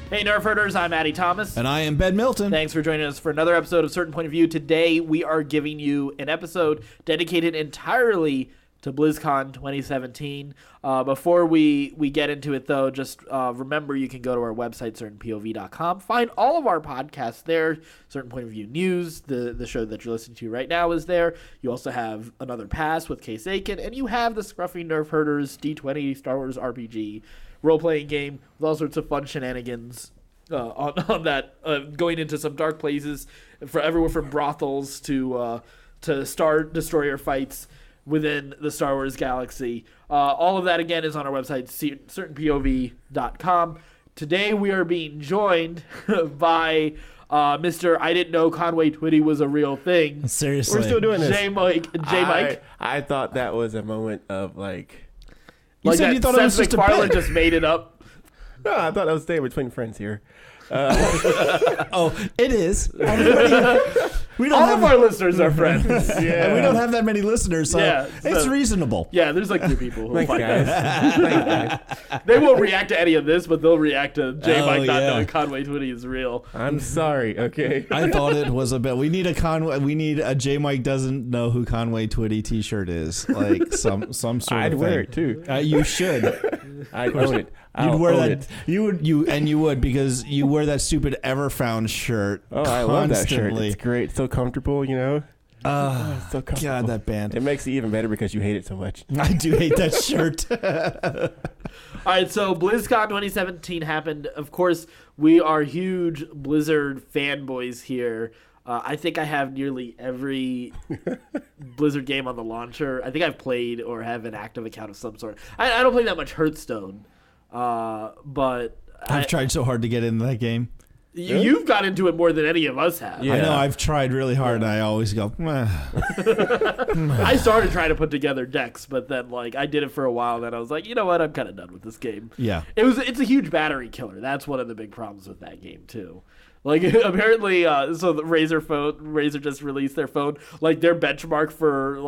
Hey, Nerf Herders, I'm Addy Thomas. And I am Ben Milton. Thanks for joining us for another episode of Certain Point of View. Today, we are giving you an episode dedicated entirely to BlizzCon 2017. Before we get into it, though, just remember you can go to our website, certainpov.com. Find all of our podcasts there. Certain Point of View News, the show that you're listening to right now, is there. You also have Another Pass with Case Aiken, and you have the Scruffy Nerf Herders D20 Star Wars RPG role-playing game with all sorts of fun shenanigans on that, going into some dark places, for everywhere from brothels to Star Destroyer fights within the Star Wars galaxy. All of that, again, is on our website, certainpov.com. Today we are being joined by Mr. I didn't know Conway Twitty was a real thing. Seriously. We're still doing this. Jmike. I thought that was a moment of You said you thought it was just a MacFarlane bit. just made it up. No, I thought that was staying between friends here. Oh, it is. We don't All have of our listeners are friends. and we don't have that many listeners, so Yeah, it's so- reasonable. Yeah, there's like 3 people who Thanks, find guys. Thanks, guys. They won't react to any of this, but they'll react to Jmike not yeah. knowing Conway Twitty is real. I'm sorry, okay? I thought it was a bit. We need a Jmike doesn't know who Conway Twitty t-shirt is. Like some sort I'd of wear thing. it too. You should. I'd own it. You'd wear own that. it. You would because you wear that stupid Everfound shirt. Oh, I love that shirt. constantly. It's great. It's so comfortable, you know? It's so comfortable. God, that band. It makes it even better because you hate it so much. I do hate that shirt. All right, so BlizzCon 2017 happened. Of course, we are huge Blizzard fanboys here. I think I have nearly every Blizzard game on the launcher. I think I've played or have an active account of some sort. I don't play that much Hearthstone, but I've tried so hard to get into that game. You've got into it more than any of us have. Yeah. I know I've tried really hard, and I always go. I started trying to put together decks, but then I did it for a while, and then I was like, you know what, I'm kind of done with this game. Yeah. It's a huge battery killer. That's one of the big problems with that game too. Apparently, so the Razer just released their phone, their benchmark for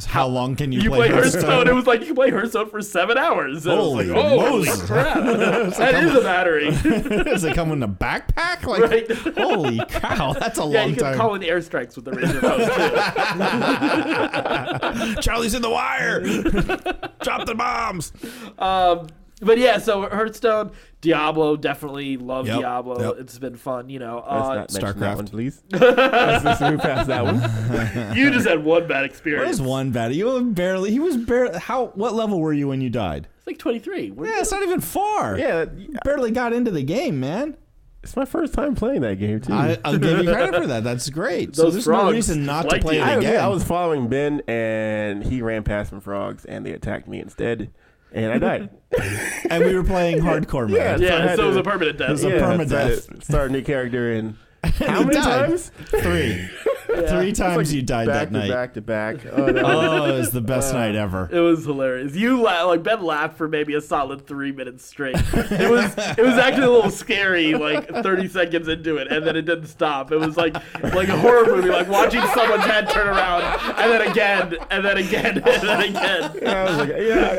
How long can you play Hearthstone? Hearthstone? It was you can play Hearthstone for 7 hours. And Holy holy Moses. crap! That is a battery. Does it come in a backpack? Right. Holy cow, that's a Yeah, long you can time. call in airstrikes with the Razer phone too. Charlie's in the wire. Drop the bombs. But yeah, so Hearthstone, Diablo, definitely love Yep, Diablo. yep. It's been fun, Let's not mention StarCraft. that one, please. Let's just move past that one. You just had one bad What experience. is one bad? He was barely. What level were you when you died? It's like 23. Yeah, it's not even far. Yeah, You barely got into the game, man. it's my first time playing that game, too. I'll give you credit for that. That's great. So Those there's no frogs reason not to like play you. it again. I was following Ben, and he ran past some frogs, and they attacked me instead, and I died. And we were playing hardcore mode. Yeah. So I Yeah, had so it was to- a permanent death. It was a permadeath. so I had to start a new character, and how You many died. times? 3. 3 times you died back that night. to back to back. Oh, that was- Oh, it was the best night ever. It was hilarious. Ben laughed for maybe a solid 3 minutes straight. It was actually a little scary, 30 seconds into it, and then it didn't stop. It was like a horror movie, watching someone's head turn around, and then again, and then again, and then again. I was like,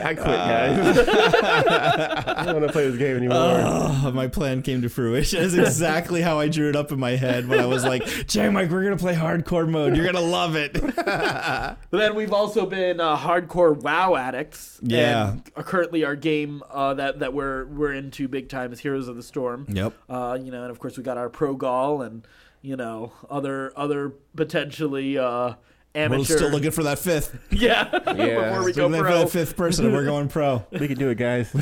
I quit, guys. I don't want to play this game anymore. Oh, my plan came to fruition. That's exactly how I drew it up in my head when I was like, Jmike, we're going to play hardcore mode. You're going to love it. But then we've also been hardcore WoW addicts. Yeah. And currently our game that we're into big time is Heroes of the Storm. Yep. And of course we got our Pro Gall and other potentially amateur. We're still looking for that 5th. Yeah. Before we go Looking for pro. that 5th person, and we're going pro. We can do it, guys.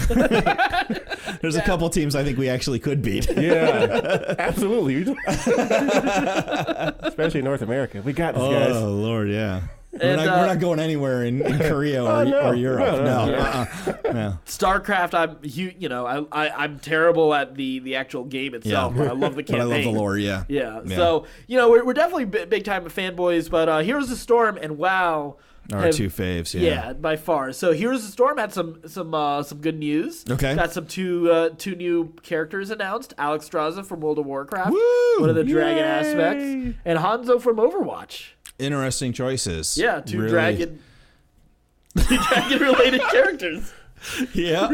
There's a couple teams I think we actually could beat. Yeah, absolutely. Especially in North America. We got this, guys. Oh, Lord, yeah. And, we're not going anywhere in Korea or Europe. No. StarCraft, I'm terrible at the actual game itself, but I love the But I campaign. love the lore, yeah. Yeah. So, we're definitely big time fanboys, but Heroes of the Storm and WoW Our 2 faves, yeah, by far. So Heroes of the Storm had some good news. Okay. Got some two new characters announced. Alex Straza from World of Warcraft, Woo! one of the dragon Yay! aspects, and Hanzo from Overwatch. Interesting choices. Yeah, two Really. dragon related characters. Yeah.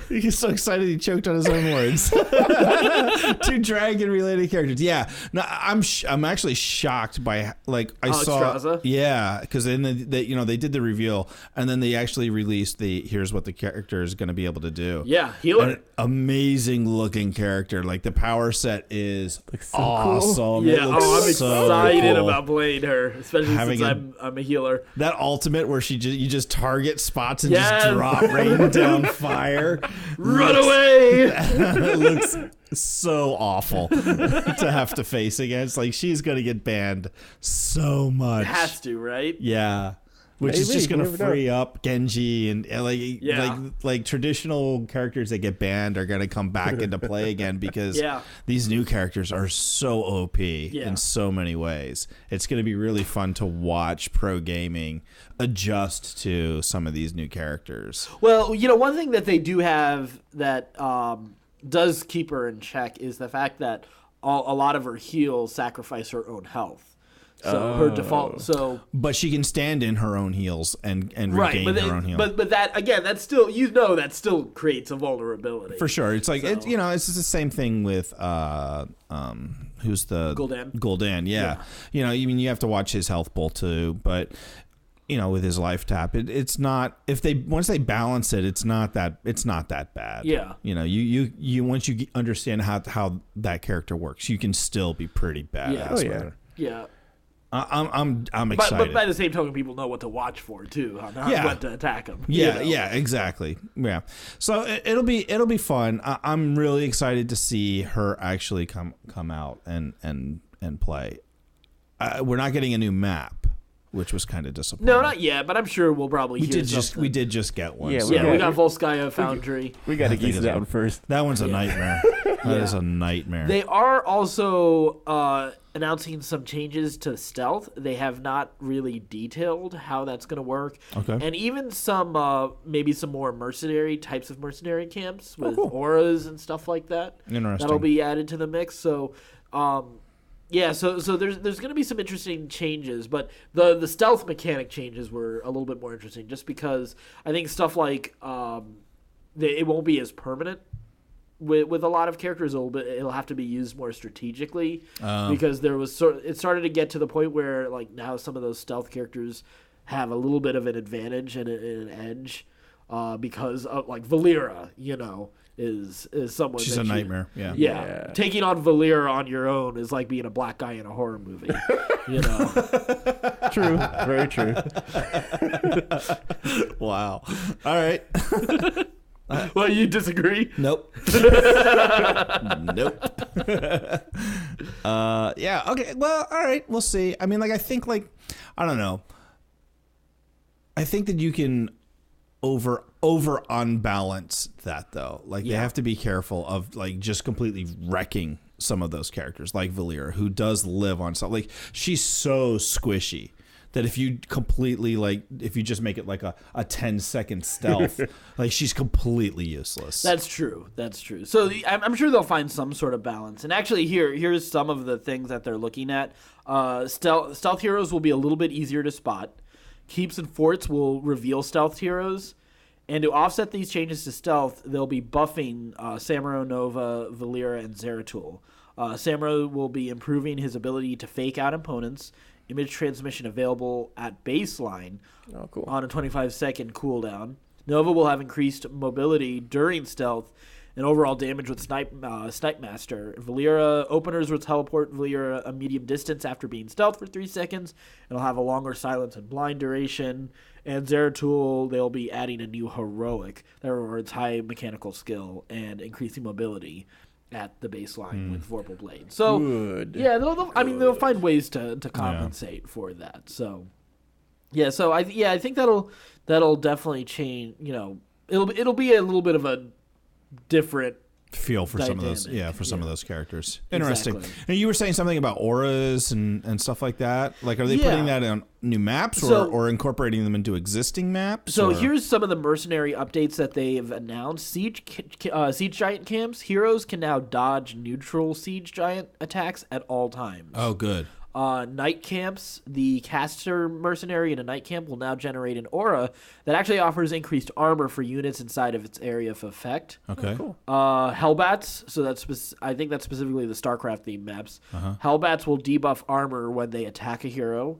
He's so excited he choked on his own words. Two dragon-related characters. Yeah. No, I'm actually shocked by I saw. Straza? Yeah, because then they did the reveal and then they actually released here's what the character is going to be able to do. Yeah, healer. An amazing looking character. Like the power set is so awesome. cool. It Yeah, looks I'm so excited cool. about playing her, especially Having since I'm a healer. That ultimate where you just target spots and Yes. just drop rain down fire. Run away! It looks so awful to have to face against. Like she's gonna get banned so much. Has to, right? Yeah. Which is Maybe, just gonna you never know. free up Genji and Yeah. like traditional characters that get banned are gonna come back into play again because Yeah. these new characters are so OP in so many ways. It's gonna be really fun to watch pro gaming adjust to some of these new characters. Well, one thing that they do have that does keep her in check is the fact that a lot of her heals sacrifice her own health. So her default. So But she can stand in her own heals and right, regain her own heal. but that again, that's still that still creates a vulnerability For sure. It's like So- it's just the same thing with who's the Gul'dan, yeah. You have to watch his health pull too, but with his life tap, it's not once they balance it, it's not that bad. Yeah. You once you understand how that character works, you can still be pretty badass. Yeah. Oh, with yeah. her. Yeah. I'm But excited. by the same token, people know what to watch for too, not what to attack them. Yeah, exactly. Yeah. So it'll be fun. I'm really excited to see her actually come out and play. We're not getting a new map, which was kind of disappointing. No, not yet, but I'm sure we'll probably we hear did something. just get one. Yeah, so we got Volskaya Foundry. We got to I think get to that one first. that one's a nightmare. That is a nightmare. They are also announcing some changes to stealth. They have not really detailed how that's going to work. Okay. And even some maybe some more types of mercenary camps with auras and stuff like that. Interesting. That'll be added to the mix. So yeah, so there's going to be some interesting changes, but the stealth mechanic changes were a little bit more interesting just because I think stuff like it won't be as permanent. With a lot of characters, it'll have to be used more strategically because it started to get to the point where like now some of those stealth characters have a little bit of an advantage and an edge because of like Valera, is someone She's a nightmare. Yeah. Yeah, taking on Valera on your own is like being a black guy in a horror movie. True. Very true. Wow. All right. Well, you disagree? Nope. Nope. Yeah. Okay. Well, all right. We'll see. I mean, I think I don't know. I think that you can over unbalance that though. They have to be careful of just completely wrecking some of those characters, like Valera, who does live on something. She's so squishy that if you completely if you just make it like a 10-second stealth, she's completely useless. That's true. So I'm sure they'll find some sort of balance. And actually, here's some of the things that they're looking at. Stealth heroes will be a little bit easier to spot. Keeps and forts will reveal stealth heroes. And to offset these changes to stealth, they'll be buffing Samuro, Nova, Valera, and Zeratul. Samuro will be improving his ability to fake out opponents. Image transmission available at baseline on a 25-second cooldown. Nova will have increased mobility during stealth and overall damage with Snipe Master. Valera openers will teleport Valera a medium distance after being stealth for 3 seconds. It'll have a longer silence and blind duration. And Zeratul, they'll be adding a new heroic that rewards high mechanical skill and increasing mobility at the baseline with Vorpal Blade. So Good. yeah, they'll find ways to compensate for that. So yeah, I think that'll definitely change. It'll be a little bit of a different feel for some of those dynamic, some of those characters. Interesting. Exactly. And you were saying something about auras and stuff like that. Are they putting that on new maps or incorporating them into existing maps? So here's some of the mercenary updates that they've announced. Siege giant camps. Heroes can now dodge neutral siege giant attacks at all times. Oh, good. Night camps. The caster mercenary in a night camp will now generate an aura that actually offers increased armor for units inside of its area of effect. Okay. Cool. Hellbats, so I think that's specifically the StarCraft theme maps. Hellbats will debuff armor when they attack a hero.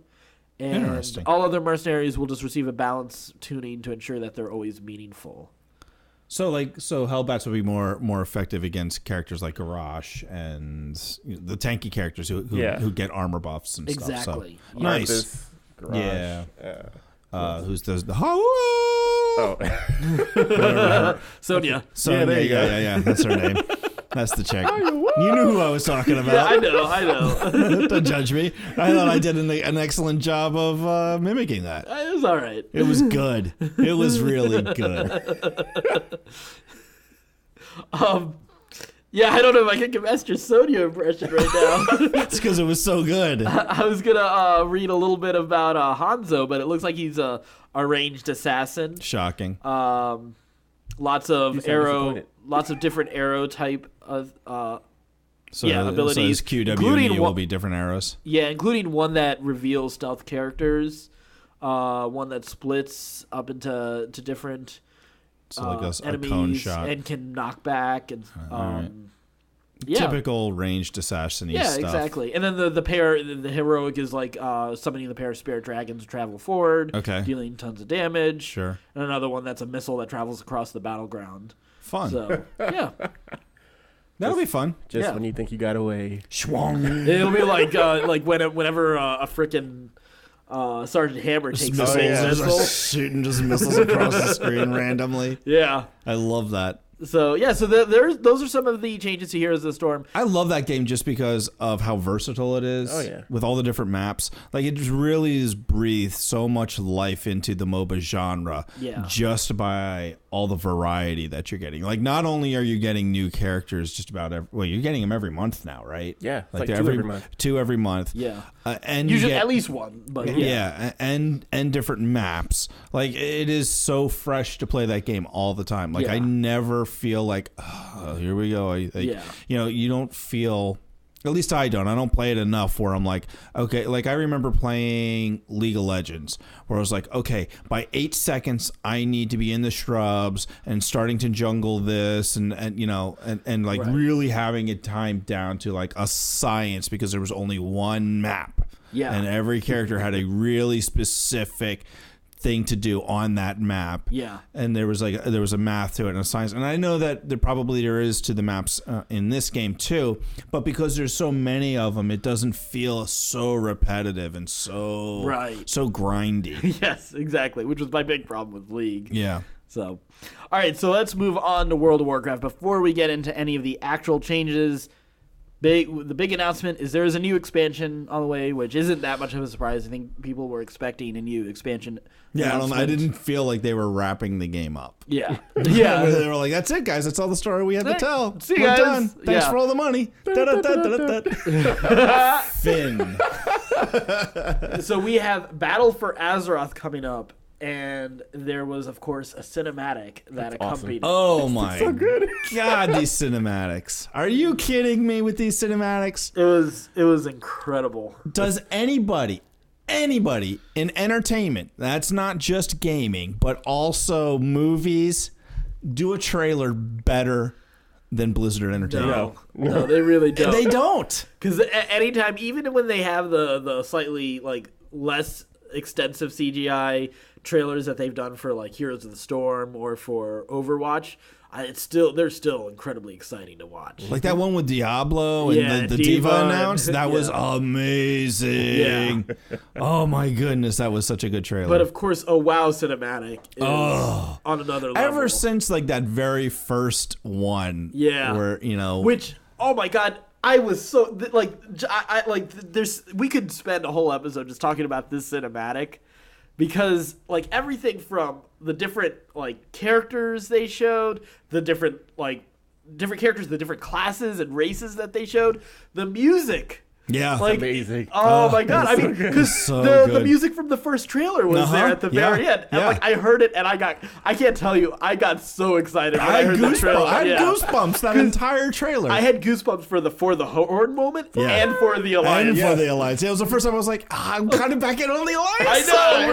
And Interesting. all other mercenaries will just receive a balance tuning to ensure that they're always meaningful. So Hellbats would be more effective against characters like Garrosh and the tanky characters who get armor buffs and stuff. Exactly. So, nice. Garage. Yeah. Who's does the Sonya. Sonya, there you go. yeah. That's her name. That's the chick. You knew who I was talking about. Yeah, I know. Don't judge me. I thought I did an excellent job of mimicking that. It was all right. It was good. It was really good. Yeah, I don't know if I can give Esther's Sonya impression right now. It's because it was so good. I was gonna read a little bit about Hanzo, but it looks like he's a ranged assassin. Shocking. Lots of different arrow type of abilities. So his QWE including will be different arrows. Yeah, including one that reveals stealth characters, one that splits up into different So like a enemies cone shot. and can knock back and right. yeah. Typical ranged assassin-y Yeah, stuff. exactly. And then the heroic is like summoning the pair of spirit dragons to travel forward, dealing tons of damage. Sure. And another one that's a missile that travels across the battleground. Fun. So yeah, That'll be fun. Just when you think you got away. Schwung. it'll be like whenever a frickin' Sergeant Hammer takes Missiles, a missile. shooting just missiles across the screen randomly. Yeah. I love that. So those are some of the changes to Heroes of the Storm. I love that game just because of how versatile it is. Oh, yeah. With all the different maps. Like, it just really is breathed so much life into the MOBA genre. Yeah. Just by all the variety that you're getting. Like, not only are you getting new characters just about you're getting them every month now, right? Yeah. Like two every month. Two every month. Yeah. And usually at least one, but yeah, and different maps. Like, it is so fresh to play that game all the time. Like, I never feel like, oh, here we go. You don't feel, at least I don't play it enough where I'm like, okay, like I remember playing League of Legends where I was like, okay, by 8 seconds I need to be in the shrubs and starting to jungle this and like really having it timed down to like a science because there was only one map. Yeah. And every character had a really specific thing to do on that map. Yeah. And there was a math to it and a science. And I know that there is to the maps in this game too, but because there's so many of them, it doesn't feel so repetitive and so grindy. Yes, exactly, which was my big problem with League. Yeah. So, all right, so let's move on to World of Warcraft. Before we get into any of the actual changes, the big announcement is there is a new expansion on the way, which isn't that much of a surprise. I think people were expecting a new expansion. Yeah, I didn't feel like they were wrapping the game up. Yeah. Yeah. They were like, that's it, guys. That's all the story we have to tell. See you We're guys. done. Thanks Yeah. for all the money. Finn. So we have Battle for Azeroth coming up, and there was, of course, a cinematic that accompanied it. Oh my God, these cinematics. Are you kidding me with these cinematics? It was incredible. Does anybody in entertainment, that's not just gaming, but also movies, do a trailer better than Blizzard Entertainment? No, they really don't. They don't. Because anytime, even when they have the slightly like less extensive CGI trailers that they've done for like Heroes of the Storm or for Overwatch, they're still incredibly exciting to watch. Like that one with Diablo and the Diva announced. That was amazing. Yeah. Oh my goodness, that was such a good trailer. But of course, a WoW cinematic is on another level. Ever since like that very first one, where which oh my God. I was so we could spend a whole episode just talking about this cinematic because like everything from the different like characters they showed, the different characters, the different classes and races that they showed, the music Yeah. Like, amazing. Oh my god! I mean, because So the good. music from the first trailer was there at the very end, and like I heard it, and I can't tell you, I got so excited when I heard the trailer. I had goosebumps that entire trailer. I had goosebumps for the Horde moment and for the Alliance. And for the Alliance. It was the first time I was like, I'm kind of back in on the Alliance. I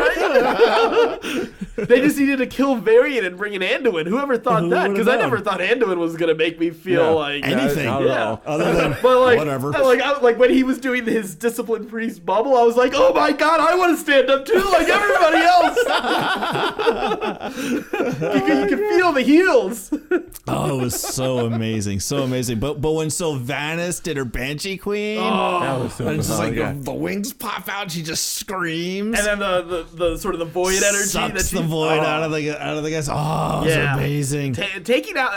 know, right? They just needed to kill Varian and bring in Anduin. Whoever thought that? Because I never thought Anduin was gonna make me feel like anything. Other than but like, whatever. Like when he was doing his discipline priest bubble, I was like, oh my god, I want to stand up too, like everybody else. you can feel the heels. Oh, it was so amazing, so amazing. But when Sylvanas did her Banshee Queen, That was so and it's just like yeah. the wings pop out, she just screams, And then the sort of the void energy sucks that the void out of the guys. Oh, it was amazing. Taking out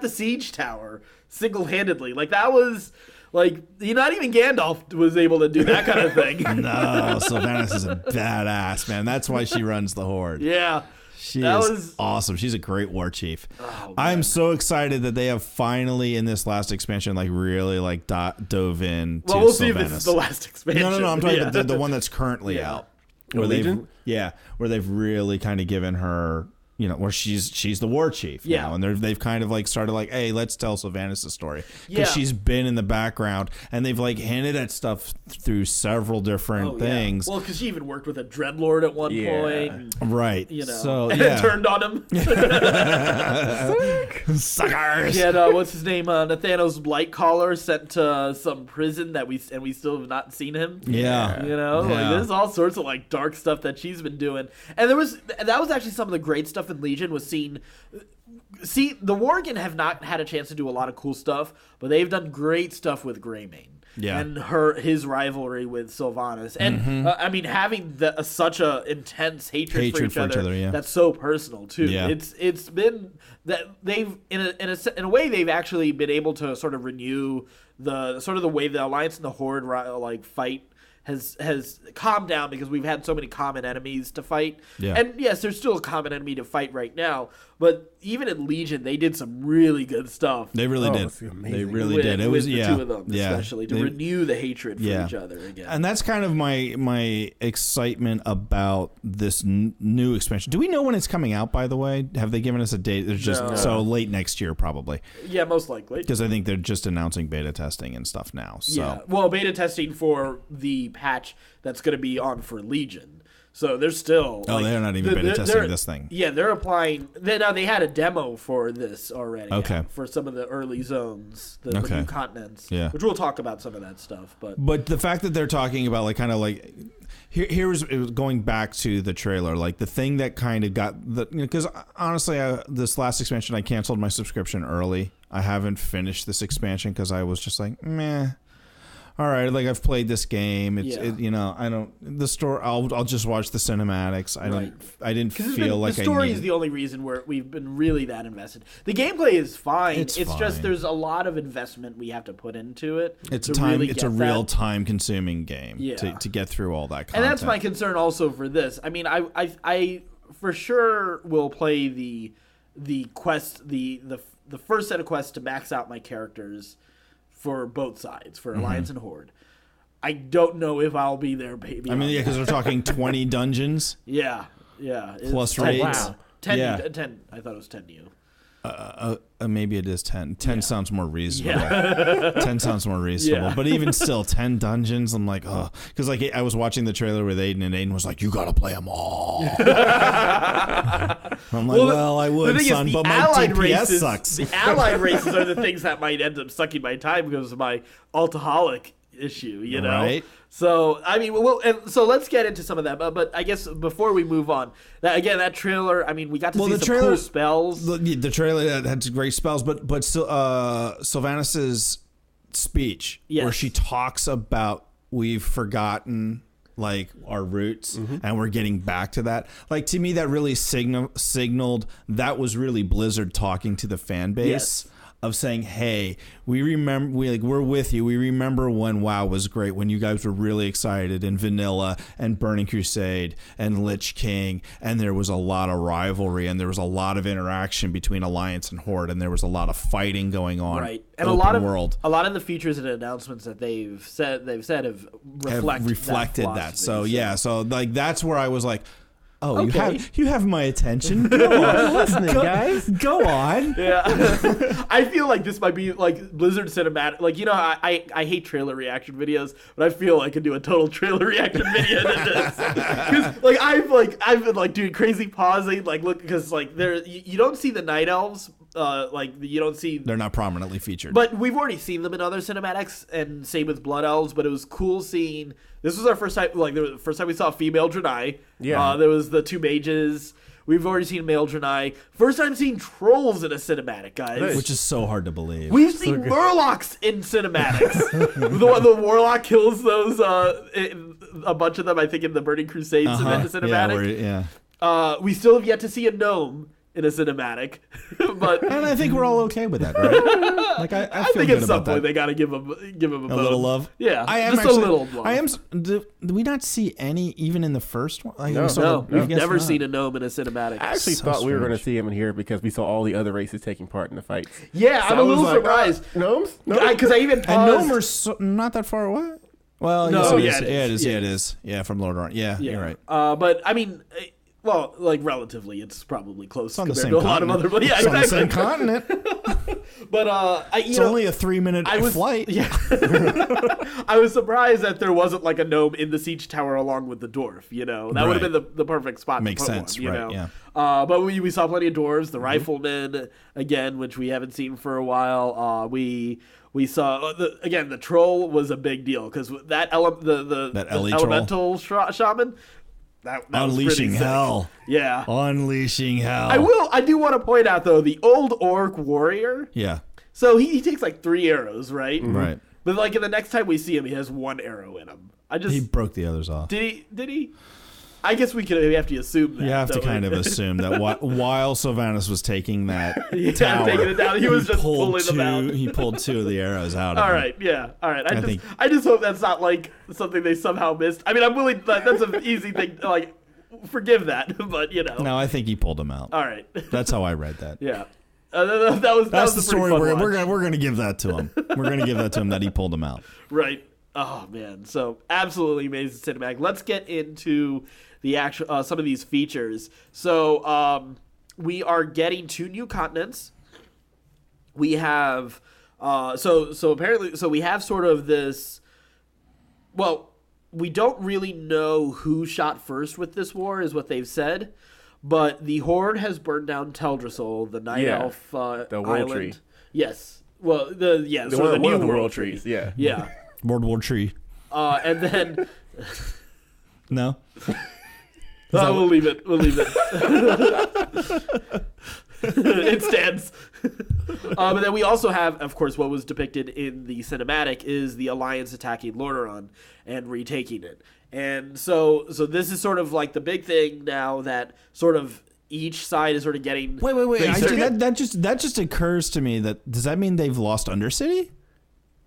the siege tower single-handedly, like that was. Like, not even Gandalf was able to do that kind of thing. No, Sylvanas is a badass, man. That's why she runs the Horde. Yeah. She is awesome. She's a great war chief. Oh, I'm so excited that they have finally, in this last expansion, like really like dove in to Well, we'll Sylvanas. see if this is the last expansion. No. I'm talking about the one that's currently out. Where Legion? where they've really kind of given her, where she's the war chief now, and they've kind of like started like, hey, let's tell Sylvanas' story, because she's been in the background, and they've like hinted at stuff through several different things. Well, because she even worked with a dreadlord at one point, right? So and it turned on him. Suckers. Yeah, what's his name? Nathanos Blightcaller sent to some prison that we still have not seen him. Yeah, like there's all sorts of like dark stuff that she's been doing, and that was actually some of the great stuff in Legion was seeing. See, the Worgen have not had a chance to do a lot of cool stuff, but they've done great stuff with Greymane. Yeah. And his rivalry with Sylvanas. And, I mean, having such a intense hatred for each other that's so personal, too. Yeah. It's been that they've, in a way, they've actually been able to sort of renew the way the Alliance and the Horde, like, fight has calmed down, because we've had so many common enemies to fight. Yeah. And yes, there's still a common enemy to fight right now, but even in Legion, they did some really good stuff. They really did. They really did. It was the two of them, especially to renew the hatred for each other again. And that's kind of my excitement about this new expansion. Do we know when it's coming out, by the way? Have they given us a date? It's just so late next year, probably. Yeah, most likely. Because I think they're just announcing beta testing and stuff now. So. Yeah. Well, beta testing for the patch that's going to be on for Legion. So they're still. Oh, they're not even beta testing this thing. Yeah, they're applying. They had a demo for this already. Okay. For some of the early zones, the new continents. Yeah. Which we'll talk about some of that stuff, but the fact that they're talking about like kind of like. Here was going back to the trailer, like the thing that kind of got the, because honestly, this last expansion, I canceled my subscription early. I haven't finished this expansion because I was just like, meh. All right, like I've played this game. It's I don't the story. I'll just watch the cinematics. I didn't feel like the story is the only reason we've been really that invested. The gameplay is fine. It's fine. Just there's a lot of investment we have to put into it. It's a real time consuming game to get through all that content. And that's my concern also for this. I mean, I for sure will play the quest the first set of quests to max out my characters. For both sides, for Alliance and Horde. I don't know if I'll be there, baby. I mean, because we're talking 20 dungeons. Yeah. Plus raids. Wow. 10. I thought it was 10 to you. Maybe it is 10. 10 sounds more reasonable. Yeah. 10 sounds more reasonable. Yeah. But even still, 10 dungeons, I'm like, oh. Because like, I was watching the trailer with Aiden, and Aiden was like, you got to play them all. I'm like, I would, son, but my DPS sucks. The allied races are the things that might end up sucking my time because of my altaholic issue, Right. So, I mean, so let's get into some of that. But I guess before we move on, that trailer, I mean, we got to see some cool spells. The trailer had some great spells, but still, Sylvanas' speech, where she talks about we've forgotten like our roots and we're getting back to that. Like, to me, that really signaled that was really Blizzard talking to the fan base. of saying, hey, we're with you. We remember when WoW was great, when you guys were really excited, in Vanilla and Burning Crusade and Lich King, and there was a lot of rivalry and there was a lot of interaction between Alliance and Horde, and there was a lot of fighting going on. Right. And open a lot of the features and announcements that they've said have reflected that. So yeah, so like that's where I was like, oh, okay. you have my attention. Go on, listening, guys. Go on. Yeah, I feel like this might be like Blizzard cinematic. Like, you know, I hate trailer reaction videos, but I feel I could do a total trailer reaction video to this. Because I've been like doing crazy pausing, like look, because like you don't see the Night Elves. You don't see... They're not prominently featured. But we've already seen them in other cinematics, and same with Blood Elves, but it was cool seeing... This was our first time, like, the first time we saw female Draenei. Yeah. There was the 2 mages. We've already seen male Draenei. First time seeing trolls in a cinematic, guys. Which is so hard to believe. We've seen Murlocs in cinematics. the Warlock kills those, a bunch of them, I think, in the Burning Crusade cinematic. We still have yet to see a gnome in a cinematic, but and I think we're all okay with that, right? Like I feel think good at some about point that. they got to give him a little love. Yeah, I am just actually, a little love. Did we not see any even in the first one? Like, No, we've never seen a gnome in a cinematic. I actually thought we were going to see him in here because we saw all the other races taking part in the fights. Yeah, so I'm a little surprised. Gnomes? Because I even paused. And gnome are not that far away. Well, no, yes, it is. Yeah, from Lord Arn. Yeah, you're right. But I mean. Well, like relatively, it's probably close compared to a lot of other. But yeah, it's on the same continent. But it's only a 3-minute flight. Yeah, I was surprised that there wasn't like a gnome in the siege tower along with the dwarf. You know, that would have been the perfect spot. Makes to put sense, one, you right? know? Yeah. But we saw plenty of dwarves, the riflemen again, which we haven't seen for a while. We saw the troll was a big deal because that elemental shaman. That Unleashing hell. Yeah. Unleashing hell. I do want to point out, though, the old orc warrior. Yeah. So he takes like 3 arrows, right? Mm-hmm. Right. But like in the next time we see him, he has 1 arrow in him. He broke the others off. Did he? I guess we have to assume that. You have to kind of assume that while Sylvanas was taking that tower, taking it down, he was just pulling them out. He pulled 2 of the arrows out. All right. I just hope that's not like something they somehow missed. I mean, I'm willing. That's an easy thing. Like, forgive that, but you know. No, I think he pulled them out. All right. That's how I read that. Yeah. That's the story. We're gonna give that to him. We're gonna give that to him that he pulled them out. Right. Oh man. So absolutely amazing cinematic. Let's get into the actual some of these features. So we are getting 2 new continents. We have apparently we have sort of this. Well, we don't really know who shot first with this war, is what they've said. But the Horde has burned down Teldrassil, the Night Elf the World island. Tree. Yes. Well, the new World Tree. Yeah. Yeah. World Tree. And then. No. We'll leave it. It stands. But then we also have, of course, what was depicted in the cinematic is the Alliance attacking Lordaeron and retaking it. And so this is sort of like the big thing now that sort of each side is sort of getting. Wait! That just occurs to me. Does that mean they've lost Undercity?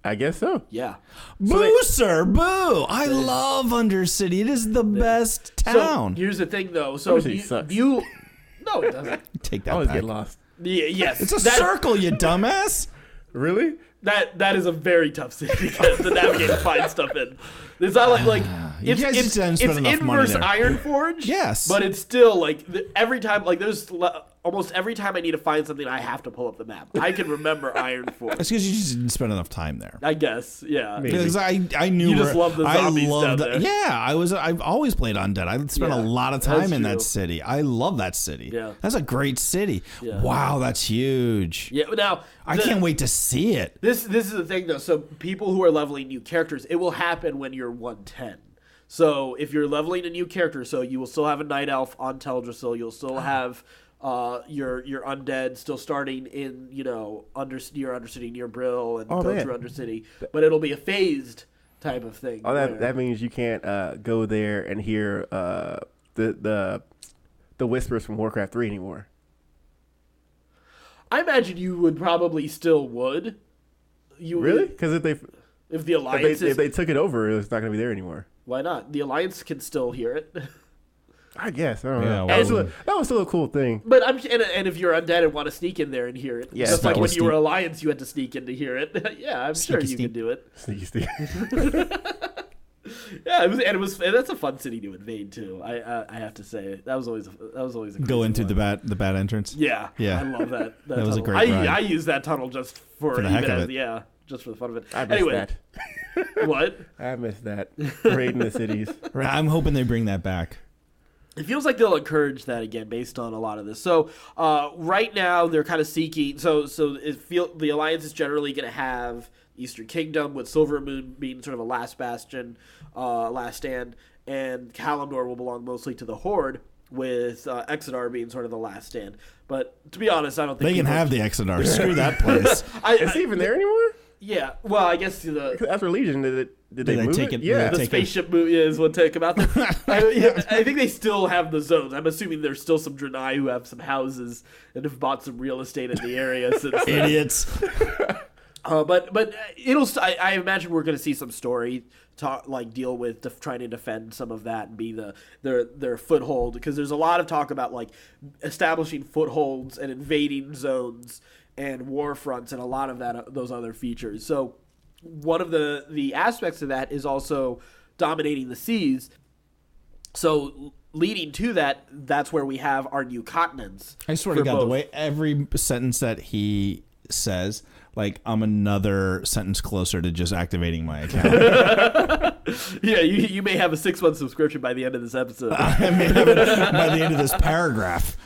I guess so. Yeah. Boo, sir, boo! I love Undercity. It is the best town. So here's the thing, though. So sucks. No, it doesn't. Take that. I always back. get lost. Yeah, yes. It's a circle, you dumbass. Really? That is a very tough city to navigate and find stuff in. It's not like it's inverse Ironforge. Yes, but it's still like every time there's almost every time I need to find something, I have to pull up the map. I can remember Ironforge. It's because you just didn't spend enough time there. I guess, yeah. Because I knew you just love the zombies down there. Yeah, I've always played Undead. I spent a lot of time in that city. I love that city. Yeah, that's a great city. Yeah. Wow, that's huge. Yeah. Now I can't wait to see it. This is the thing though. So people who are leveling new characters, it will happen when you're 110. So if you're leveling a new character, so you will still have a Night Elf on Teldrassil. You'll still have your undead still starting in your Undercity near Brill and go through Undercity, but it'll be a phased type of thing. Oh, that means you can't go there and hear the whispers from Warcraft 3 anymore. I imagine you would probably still would. You Really? would- Because if the alliance if they took it over, it's not going to be there anymore. why not? The alliance can still hear it. I guess. I don't know. Yeah, well- That was still a cool thing. But and if you're undead and want to sneak in there and hear it, Yeah, just like that when was you were alliance, you had to sneak in to hear it. Yeah, I'm sure you Sneaky can do it. Sneaky Steve. Yeah, it was that's a fun city to invade too. I have to say that was always a Go crazy into one. the bad entrance. Yeah, Yeah. I love that. That was a tunnel. great ride. I use that tunnel just for the heck even of as- it. Yeah, just for the fun of it. I miss Anyway, that. what? I miss that. Raiding the cities. I'm hoping they bring that back. It feels like they'll encourage that again based on a lot of this. So right now they're kind of seeking. So the alliance is generally going to have Eastern Kingdom with Silver Moon being sort of a last bastion, last stand, and Kalimdor will belong mostly to the Horde, with Exodar being sort of the last stand. But to be honest, I don't think They can people- have the Exodar. Screw that place. Is he even there anymore? Yeah, well, I guess the After Legion, did they they move take it? it? Yeah. Did the they spaceship movie is what took about them. I think they still have the zones. I'm assuming there's still some Draenei who have some houses and have bought some real estate in the area since then. Idiots. But it'll. I imagine we're going to see some story talk, like deal with trying to defend some of that and be their foothold, because there's a lot of talk about like establishing footholds and invading zones and war fronts and a lot of those other features. So one of the aspects of that is also dominating the seas. So leading to that, that's where we have our new continents. I swear to for God, the both. way every sentence that he says, like I'm another sentence closer to just activating my account. Yeah, you may have a 6-month subscription by the end of this episode. I may have it by the end of this paragraph.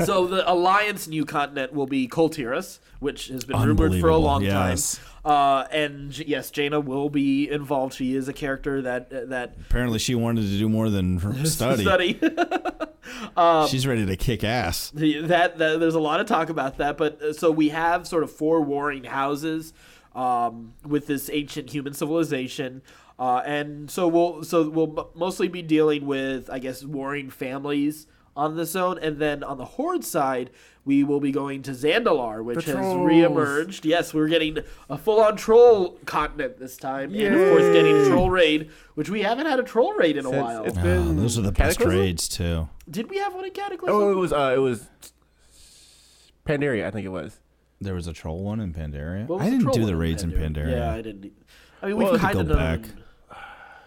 So the Alliance new continent will be Koltiras, which has been rumored for a Unbelievable, long yes. time. And yes, Jaina will be involved. She is a character that Apparently, she wanted to do more than study. She's ready to kick ass. That there's a lot of talk about that. But so we have sort of 4 warring houses with this ancient human civilization. And so we'll mostly be dealing with, I guess, warring families on the zone, and then on the Horde side, we will be going to Zandalar, which has reemerged. Yes, we're getting a full-on troll continent this time, and of course, getting Troll Raid, which we haven't had a Troll Raid in a while. It's Oh, been those are the best Cataclysm? raids too. Did we have one in Cataclysm? Oh, it was Pandaria, I think it was. There was a troll one in Pandaria. What was I the didn't troll do one the raids in Pandaria. Yeah, I didn't. I mean, Well, we've to kind of go done. back.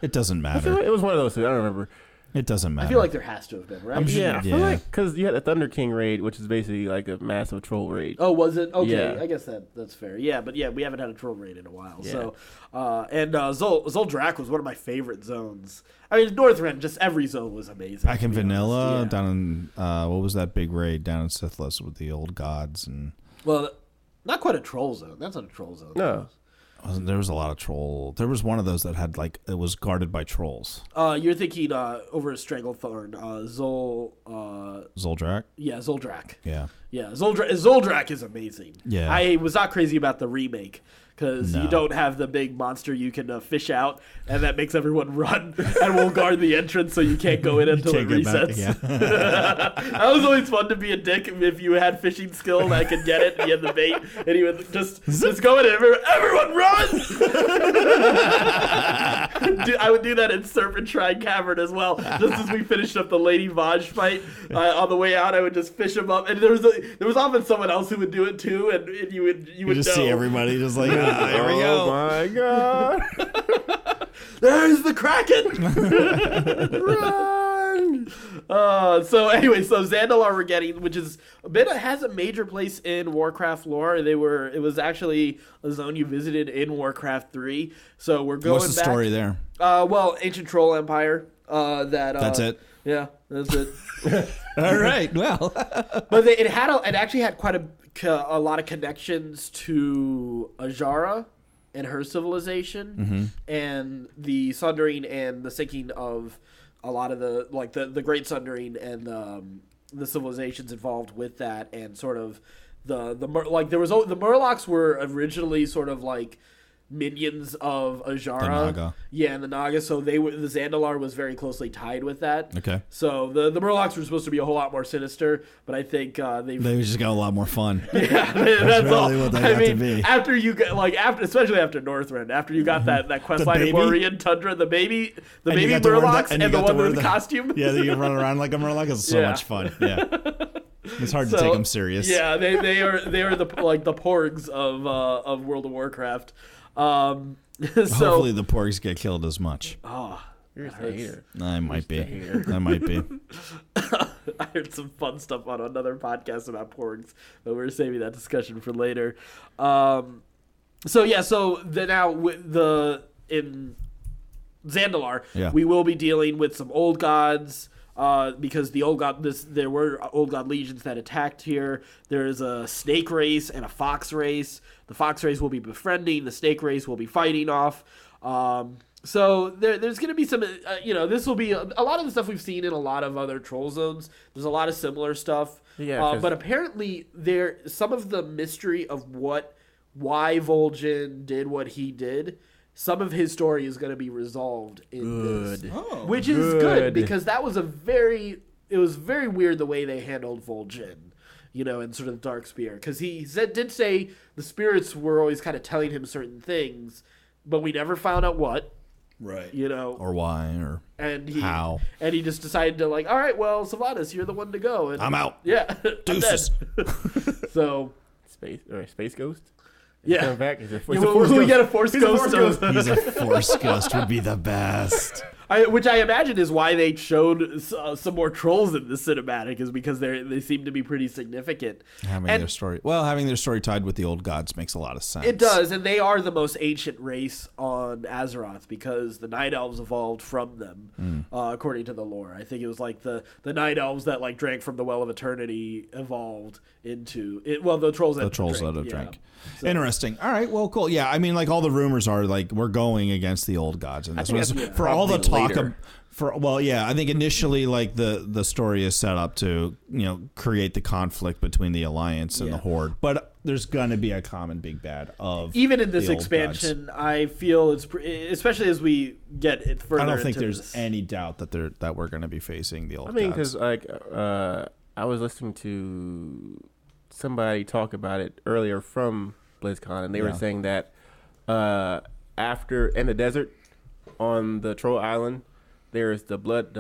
It doesn't I feel matter. like it was one of those two. I don't remember. It doesn't matter. I feel like there has to have been, right? I'm sure- Yeah, I feel Yeah. like because you had the Thunder King raid, which is basically like a massive troll raid. Oh, was it? Okay, Yeah. I guess that's fair. Yeah, but yeah, we haven't had a troll raid in a while. Yeah. So, Zoldrak was one of my favorite zones. I mean, Northrend, just every zone was amazing. Back in to be honest. Vanilla, Yeah. down in what was that big raid down in Sithlas with the old gods and Well, not quite a troll zone. That's not a troll zone. No. there was a lot of troll. There was one of those that had like it was guarded by trolls. You're thinking over at Stranglethorn, Zoldrak. yeah, Zoldrak. Yeah. Yeah, Zoldrak is amazing. Yeah. I was not crazy about the remake because No. you don't have the big monster you can fish out, and that makes everyone run and will guard the entrance so you can't go in until it Can't get back, resets. yeah. That was always fun to be a dick if you had fishing skill and I could get it and you had the bait and you would just go in and everyone run! I would do that in Serpent Shrine Cavern as well. Just as we finished up the Lady Vaj fight, on the way out I would just fish them up, and there was often someone else who would do it too, and you would just know. see everybody just like there we Oh go. my god! There's the Kraken! Run! So Zandalar we're getting, which is has a major place in Warcraft lore. It was actually a zone you visited in Warcraft 3. So we're going What's the back. story there? Ancient Troll Empire. That's it. Yeah, that's it. All right. Well, But it actually had quite a lot of connections to Ajara and her civilization, and the sundering and the sinking of a lot of the Great Sundering and the civilizations involved with that, and sort of the Murlocs were originally sort of like minions of Azara. The Naga. Yeah, and the Naga. So the Zandalar was very closely tied with that. Okay. So the Murlocs were supposed to be a whole lot more sinister, but I think they just got a lot more fun. Yeah, that's really what they got to be. After you get especially after Northrend, after you got that quest line in Borean Tundra, the baby Murlocs and the one with the costume. Yeah, that you run around like a Murloc is so much fun. Yeah. It's hard to take them serious. Yeah, they are the the porgs of World of Warcraft. Hopefully the porgs get killed as much. Oh, you're a hater. I might be. I might be. I heard some fun stuff on another podcast about porgs, but we're saving that discussion for later. In Zandalar, we will be dealing with some old gods. Because there were old god legions that attacked here. There's a snake race and a fox race. The fox race will be befriending. The snake race will be fighting off. So there's going to be some, this will be a lot of the stuff we've seen in a lot of other troll zones. There's a lot of similar stuff. Yeah. But apparently some of the mystery of why Vol'jin did what he did. Some of his story is going to be resolved in this, which is good because that was it was very weird the way they handled Vol'jin, and sort of the Dark Spear, because he did say the spirits were always kind of telling him certain things, but we never found out what, right? Or why, or how, and he just decided to all right, well, Sylvanas, you're the one to go, and I'm out. Yeah, deuces. So Space Ghost. Yeah. Back. We get a Force Ghost. He's a Force Ghost would be the best. Which I imagine is why they showed some more trolls in the cinematic, is because they seem to be pretty significant. Having their story tied with the old gods makes a lot of sense. It does, and they are the most ancient race on Azeroth because the Night Elves evolved from them, according to the lore. I think it was the Night Elves that drank from the Well of Eternity evolved into it. Well, the trolls that have drank. So. Interesting. All right. Well, cool. Yeah. I mean, all the rumors are we're going against the old gods, and this was for all the talk. I think initially the story is set up to create the conflict between the Alliance and the Horde, but there's gonna be a common big bad of even in this expansion. I feel it's especially as we get it further. I don't think there's any doubt that we're gonna be facing the old. I mean, gods. because I was listening to somebody talk about it earlier from BlizzCon, and they were saying that after in the desert on the troll island, there's the blood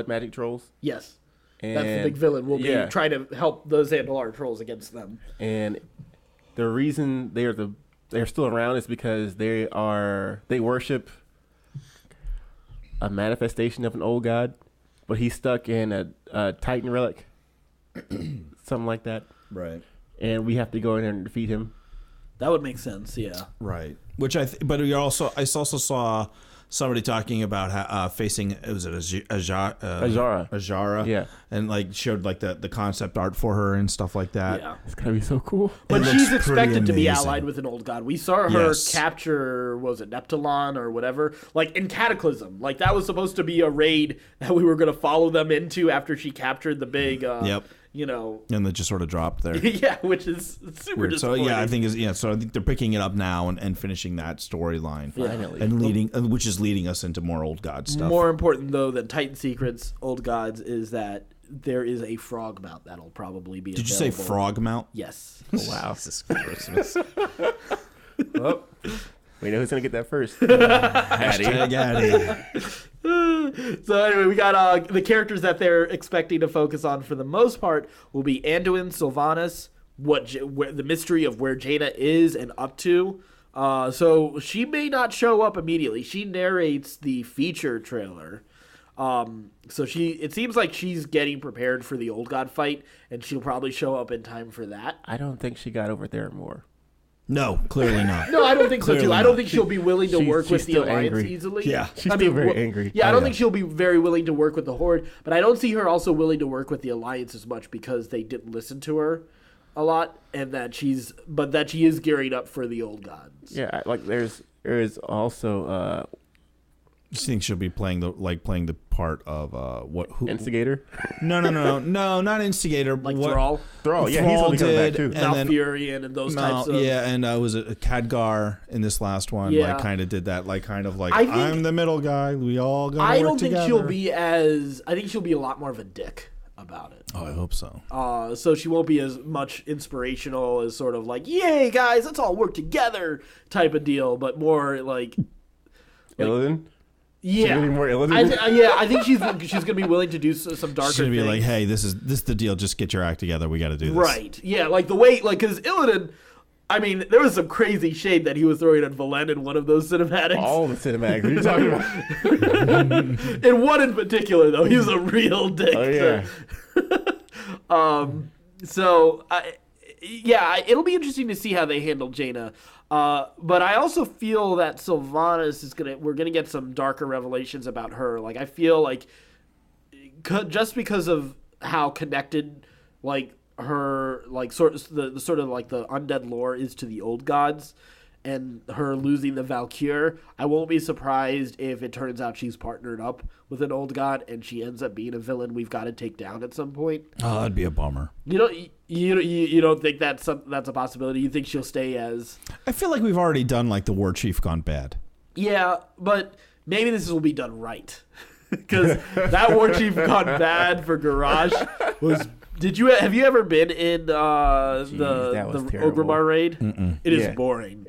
magic trolls. Yes, and that's the big villain. We'll be trying to help the Zandalar trolls against them. And the reason they're still around is because they worship a manifestation of an old god, but he's stuck in a Titan relic, something like that. Right. And we have to go in there and defeat him. That would make sense, yeah. Right. Which I also saw somebody talking about facing Azara. Yeah. And showed the concept art for her and stuff like that. Yeah. It's gonna be so cool. But she's expected to be allied with an old god. We saw her capture, was it Neptulon or whatever? In Cataclysm. That was supposed to be a raid that we were gonna follow them into after she captured the big Yep. And they just sort of dropped there. Yeah, which is super weird. So disappointing. I think they're picking it up now and finishing that storyline finally, and which is leading us into more old god stuff. More important though than Titan Secrets, Old Gods, is that there is a frog mount that'll probably be. Did you say frog mount? Yes. Oh, wow. Christmas. Well, we know who's gonna get that first. Addy. So anyway, we got the characters that they're expecting to focus on for the most part will be Anduin, Sylvanas, where the mystery of where Jaina is and up to. So she may not show up immediately. She narrates the feature trailer. So it seems like she's getting prepared for the old god fight, and she'll probably show up in time for that. I don't think she got over there more. No, clearly not. No, I don't think so, too. I don't think she'll be willing to work with the Alliance angry. easily. Yeah, she's still very angry. Yeah, I don't think she'll be very willing to work with the Horde, but I don't see her also willing to work with the Alliance as much because they didn't listen to her a lot, and that she is gearing up for the old gods. Yeah, there is also You think she'll be playing the part of who Instigator? No, not Instigator. Like Thrall? Thrall, yeah, he's going to come back too. And Malfurion and those types of... Yeah, and was it Khadgar in this last one? Yeah. Like, kind of did that, like, kind of like, I'm the middle guy, we all got to work together. I think she'll be a lot more of a dick about it. Oh, I hope so. So she won't be as much inspirational as sort of like, yay, guys, let's all work together type of deal, but more like... Illidan? Yeah, I think she's gonna be willing to do some darker. She's gonna be things. like, "Hey, this is the deal. Just get your act together. We got to do this." Right? Yeah, like the way, like, because Illidan, I mean, there was some crazy shade that he was throwing at Valen in one of those cinematics. All the cinematics. What are you talking about? In one in particular, though, he was a real dick. Oh yeah. So, it'll be interesting to see how they handle Jaina. But I also feel that Sylvanas we're gonna get some darker revelations about her. Like, I feel like just because of how connected, like, her, like, sort of the undead lore is to the old gods, and her losing the Valkyr, I won't be surprised if it turns out she's partnered up with an old god and she ends up being a villain we've got to take down at some point. Oh, that'd be a bummer. You don't think that's a possibility? You think she'll stay as... I feel like we've already done, like, the War Chief gone bad. Yeah, but maybe this will be done right. Because that War Chief gone bad for Garage was... Have you ever been in the Orgrimmar raid? Mm-mm. It is boring.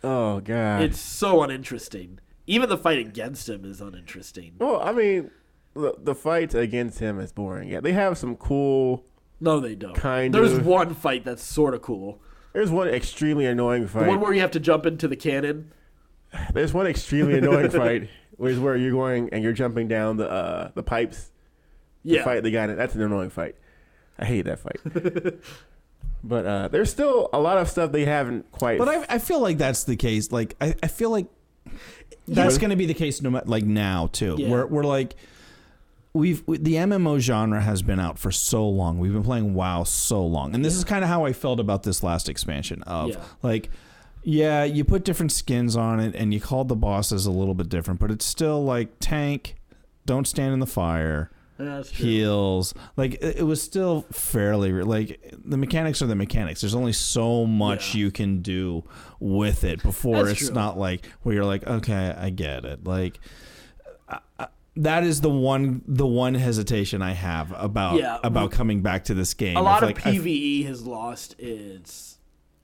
Oh god. It's so uninteresting. Even the fight against him is uninteresting. Well, I mean, the fight against him is boring. Yeah, they have some cool... No, they don't. There's one fight that's sort of cool. There's one extremely annoying fight. The one where you have to jump into the cannon. There's one extremely annoying fight, where you're going and you're jumping down the pipes. Yeah. To fight the guy. That's an annoying fight. I hate that fight. But there's still a lot of stuff they haven't quite... But I feel like that's the case. Like, I feel like that's going to be the case like now, too. Yeah. We're like... the MMO genre has been out for so long. We've been playing WoW so long. And this is kind of how I felt about this last expansion of, like, yeah, you put different skins on it and you called the bosses a little bit different, but it's still like tank, don't stand in the fire. That's true. Heals. Like, it was still fairly... Like, the mechanics are the mechanics. There's only so much you can do with it before it's not like... Where you're like, okay, I get it. Like... that is the one hesitation I have about coming back to this game. A lot of PvE has lost its...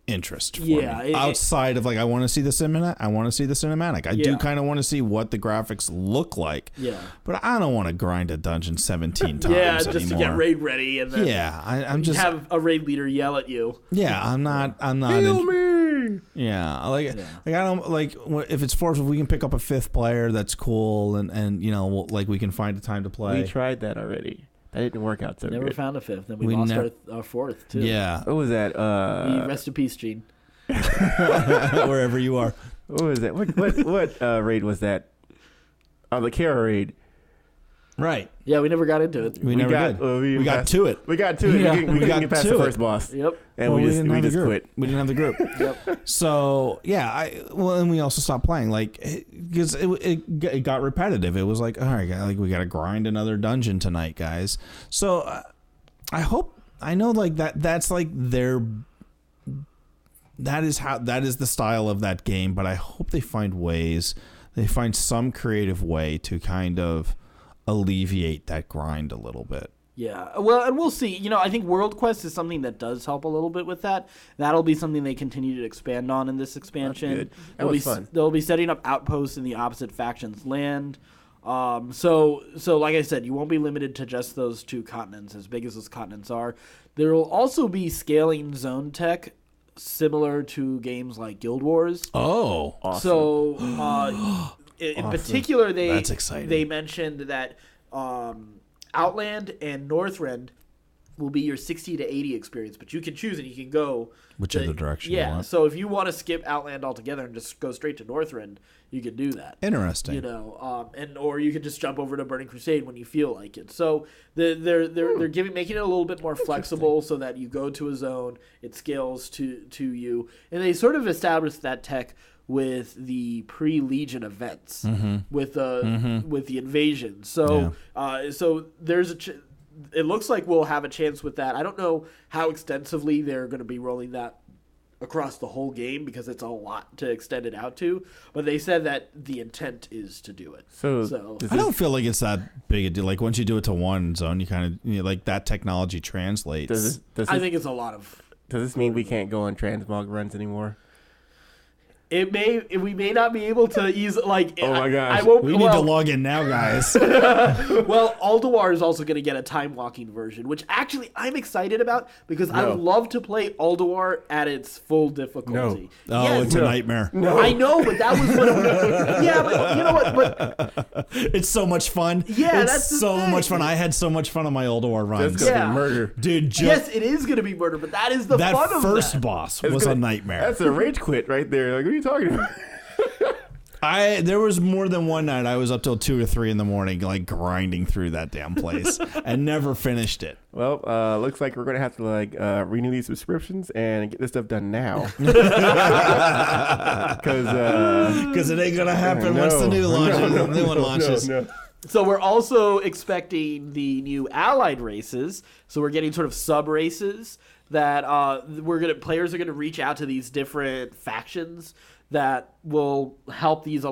interest for me. Outside of, like, I want to see the cinematic. I do kind of want to see what the graphics look like. Yeah. But I don't want to grind a dungeon 17 times just anymore. to get raid ready and then I'm just have a raid leader yell at you. Yeah, I'm not Heal me! Yeah, like I don't like if it's forced. If we can pick up a fifth player, that's cool, and you know, like we can find a time to play. We tried that already. That didn't work out so good. Never found a fifth, and we lost our fourth too. Yeah. What was that? Rest in peace, Gene. Wherever you are. What was that? What raid was that? Oh, the Kara raid. Right. Yeah, we never got into it. We never did. We got to it. We got to it. Yeah. We couldn't get past the first boss. Yep. And we just quit. We didn't have the group. Yep. So yeah, and we also stopped playing, like, because it got repetitive. It was like, all right, like we got to grind another dungeon tonight, guys. So I know like that's like that is the style of that game, but I hope they find some creative way to kind of alleviate that grind a little bit. Yeah, well, and we'll see. You know, I think World Quest is something that does help a little bit with that. That'll be something they continue to expand on in this expansion. That's good. That was fun. They'll be setting up outposts in the opposite factions' land. So like I said, you won't be limited to just those two continents, as big as those continents are. There will also be scaling zone tech similar to games like Guild Wars. Oh, awesome. So, in particular, That's exciting. They mentioned that Outland and Northrend will be your 60 to 80 experience, but you can choose and you can go whichever direction you want. So if you want to skip Outland altogether and just go straight to Northrend, you can do that. Interesting. You know, or you can just jump over to Burning Crusade when you feel like it. So they're making it a little bit more flexible so that you go to a zone, it scales to you, and they sort of established that tech with the pre-Legion events, with the invasion. So so there's it looks like we'll have a chance with that. I don't know how extensively they're going to be rolling that across the whole game because it's a lot to extend it out to, but they said that the intent is to do it. So I don't feel like it's that big a deal. Like once you do it to one zone, you kind of like that technology translates. I think it's a lot of. Does this mean we can't go on transmog runs anymore? We may not be able to use like. Oh my gosh! We need to log in now, guys. Well, Alduar is also going to get a time walking version, which actually I'm excited about because I would love to play Alduar at its full difficulty. No. Oh, it's a nightmare. No, I know, but that was what. Yeah, but you know what? But it's so much fun. Yeah, it's that's the so thing. much fun. I had so much fun on my Alduar runs. That's gonna be murder, dude. Yes, it is going to be murder, but that is the that fun of first that. boss was a nightmare. That's a rage quit right there. Like, what are you talking about? There was more than one night I was up till 2 or 3 in the morning, like grinding through that damn place, and never finished it. Well, looks like we're gonna have to like renew these subscriptions and get this stuff done now, because it ain't gonna happen once the new one launches. No. So we're also expecting the new allied races. So we're getting sort of sub races that players are gonna reach out to these different factions that will help these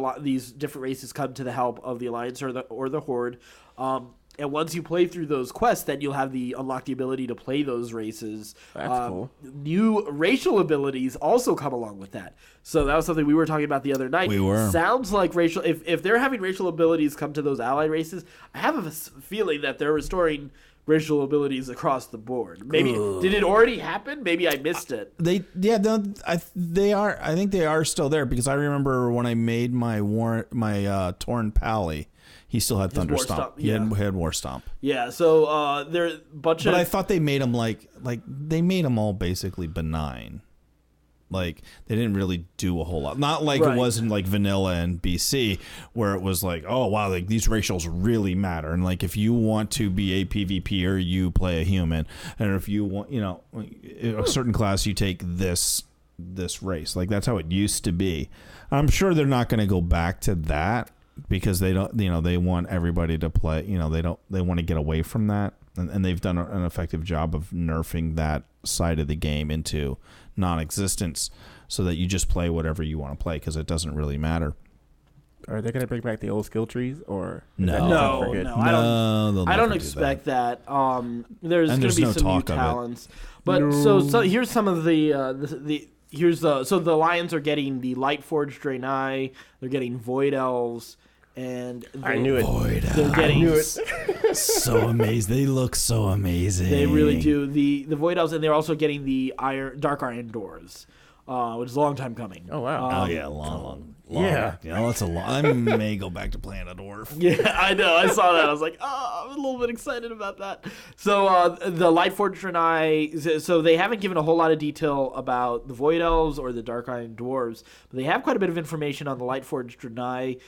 different races come to the help of the Alliance or the Horde. And once you play through those quests, then you'll have unlock the ability to play those races. That's cool. New racial abilities also come along with that. So that was something we were talking about the other night. We were. Sounds like racial. If they're having racial abilities come to those allied races, I have a feeling that they're restoring racial abilities across the board. Maybe did it already happen? Maybe I missed it. They are. I think they are still there because I remember when I made my Torn Pally, he still had Thunder Stomp. He had War Stomp. Yeah. So there a bunch of. But I thought they made them like they made them all basically benign. Like they didn't really do a whole lot. Not like it was in like vanilla and BC where it was like, oh wow, like these racials really matter. And like if you want to be a PvPer, you play a human, and if you want, a certain class, you take this race. Like that's how it used to be. I'm sure they're not going to go back to that because they don't. They want everybody to play. They want to get away from that, and they've done an effective job of nerfing that side of the game into non-existence so that you just play whatever you want to play because it doesn't really matter. Are they going to bring back the old skill trees or no, I don't expect that. There's going to be some new talents, but so here's some of the Lions are getting the Lightforged Draenei, they're getting Void Elves, and I knew it. I knew it. So amazing. They look so amazing. They really do. The Void Elves, and they're also getting the Dark Iron Doors, which is a long time coming. Oh wow! Long. Yeah, that's a lot. I may go back to playing a dwarf. Yeah, I know. I saw that. I was like, I'm a little bit excited about that. So the Lightforged Draenei. So they haven't given a whole lot of detail about the Void Elves or the Dark Iron Dwarves, but they have quite a bit of information on the Lightforged Draenei.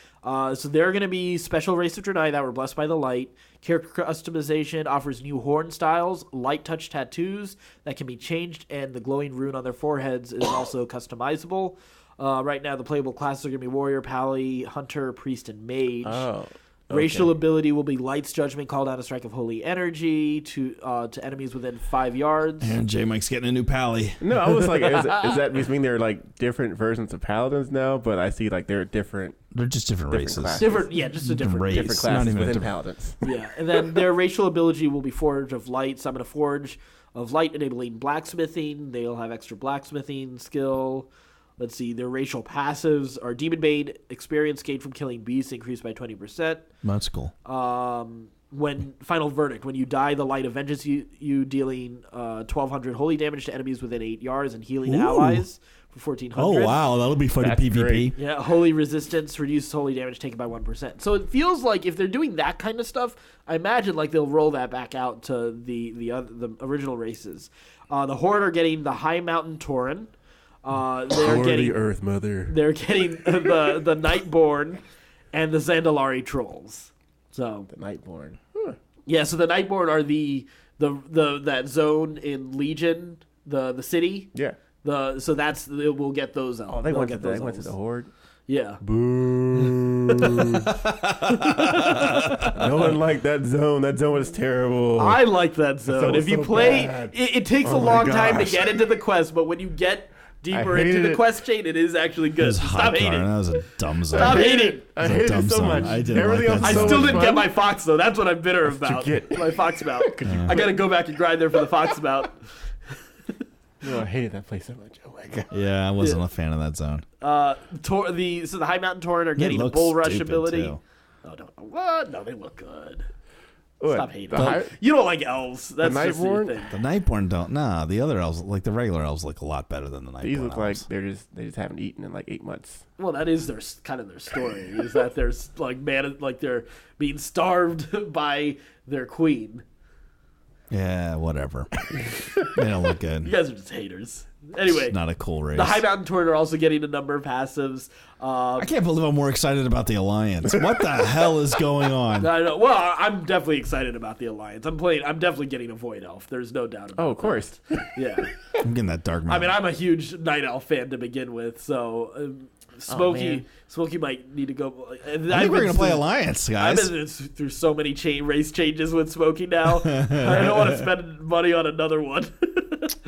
So they're going to be special race of Draenei that were blessed by the light. Character customization offers new horn styles, light touch tattoos that can be changed, and the glowing rune on their foreheads is also customizable. Right now, the playable classes are going to be Warrior, Pally, Hunter, Priest, and Mage. Oh, okay. Racial ability will be Light's Judgment, call down a strike of holy energy to enemies within 5 yards. And Jmike's getting a new Pally. No, I was like, is that mean they're like different versions of Paladins now? But I see like they're different. They're just different races. Just a different race. Different classes within different. Paladins. Yeah, and then their racial ability will be Forge of Light, summon a Forge of Light, enabling blacksmithing. They'll have extra blacksmithing skill. Let's see, their racial passives are Demon Bane, experience gained from killing beasts increased by 20%. That's cool. When Final Verdict, when you die, the light avenges you dealing 1,200 holy damage to enemies within 8 yards and healing allies for 1,400. Oh, wow, that'll be fun in PvP. Great. Yeah, holy resistance, reduces holy damage taken by 1%. So it feels like if they're doing that kind of stuff, I imagine like they'll roll that back out to the original races. The Horde are getting the High Mountain Tauren. They're getting the Earth Mother. They're getting the Nightborn and the Zandalari Trolls. So The Nightborn. yeah, so the Nightborn are the that zone in Legion, the city. Yeah. So we'll get those out. Oh, they went to the Horde. Yeah. Boo. No one liked that zone. That zone was terrible. I like that zone. If you play, it takes a long time to get into the quest, but when you get deeper into the quest chain, it is actually good. Stop hating. That was a dumb zone. Stop hating. I hated it so much. I still didn't get my fox though. That's what I'm bitter about. My fox mount. I gotta go back and grind there for the fox mount. No, I hated that place so much. Oh my god. Yeah, I wasn't a fan of that zone. The High Mountain Torrent are getting a bull rush ability. Too. Oh no! What? No, they look good. What? Stop hating. You don't like elves. That's the just your Nightborn? thing. The Nightborn don't. Nah, the other elves, like the regular elves, look a lot better than the Nightborn. These look elves. like they just haven't eaten in like 8 months. Well, that is their story. Is that there's they're being starved by their queen. Yeah, whatever. They don't look good. You guys are just haters. Anyway, it's not a cool race. The High Mountain Torrent are also getting a number of passives. I can't believe I'm more excited about the Alliance. What the hell is going on? I know. Well, I'm definitely excited about the Alliance. I'm definitely getting a Void Elf. There's no doubt about it. Oh, of course. Yeah. I'm getting that Dark Mountain. I mean, I'm a huge Night Elf fan to begin with, so Smokey might need to go. I think we're going to play Alliance, guys. I've been through so many race changes with Smokey now. I don't want to spend money on another one.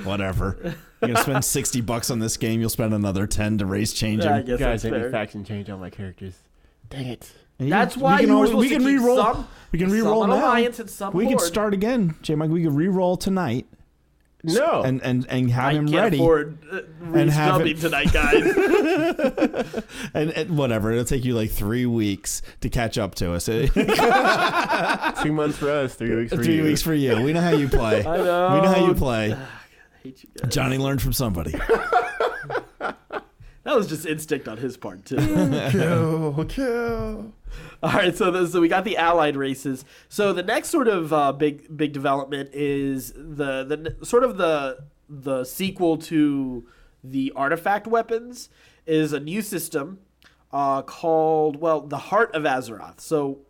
Whatever. You're going to spend $60 on this game. You'll spend another 10 to race change him. I guess you guys that's any fair. faction change on my characters. Dang it. That's why we can re-roll. We can re-roll now. Alliance and some we Horde. can start again, Jmike. We can re-roll tonight. No. And have him I can't ready. afford resnubbing tonight, guys. and whatever. It'll take you like 3 weeks to catch up to us. 2 months for us, 3 weeks for you. 3 weeks for you. We know how you play. I know. We know how you play. I hate you guys. Johnny learned from somebody. That was just instinct on his part too. Kill. All right, so we got the allied races. So the next sort of big development is the sequel to the artifact weapons is a new system called the Heart of Azeroth. So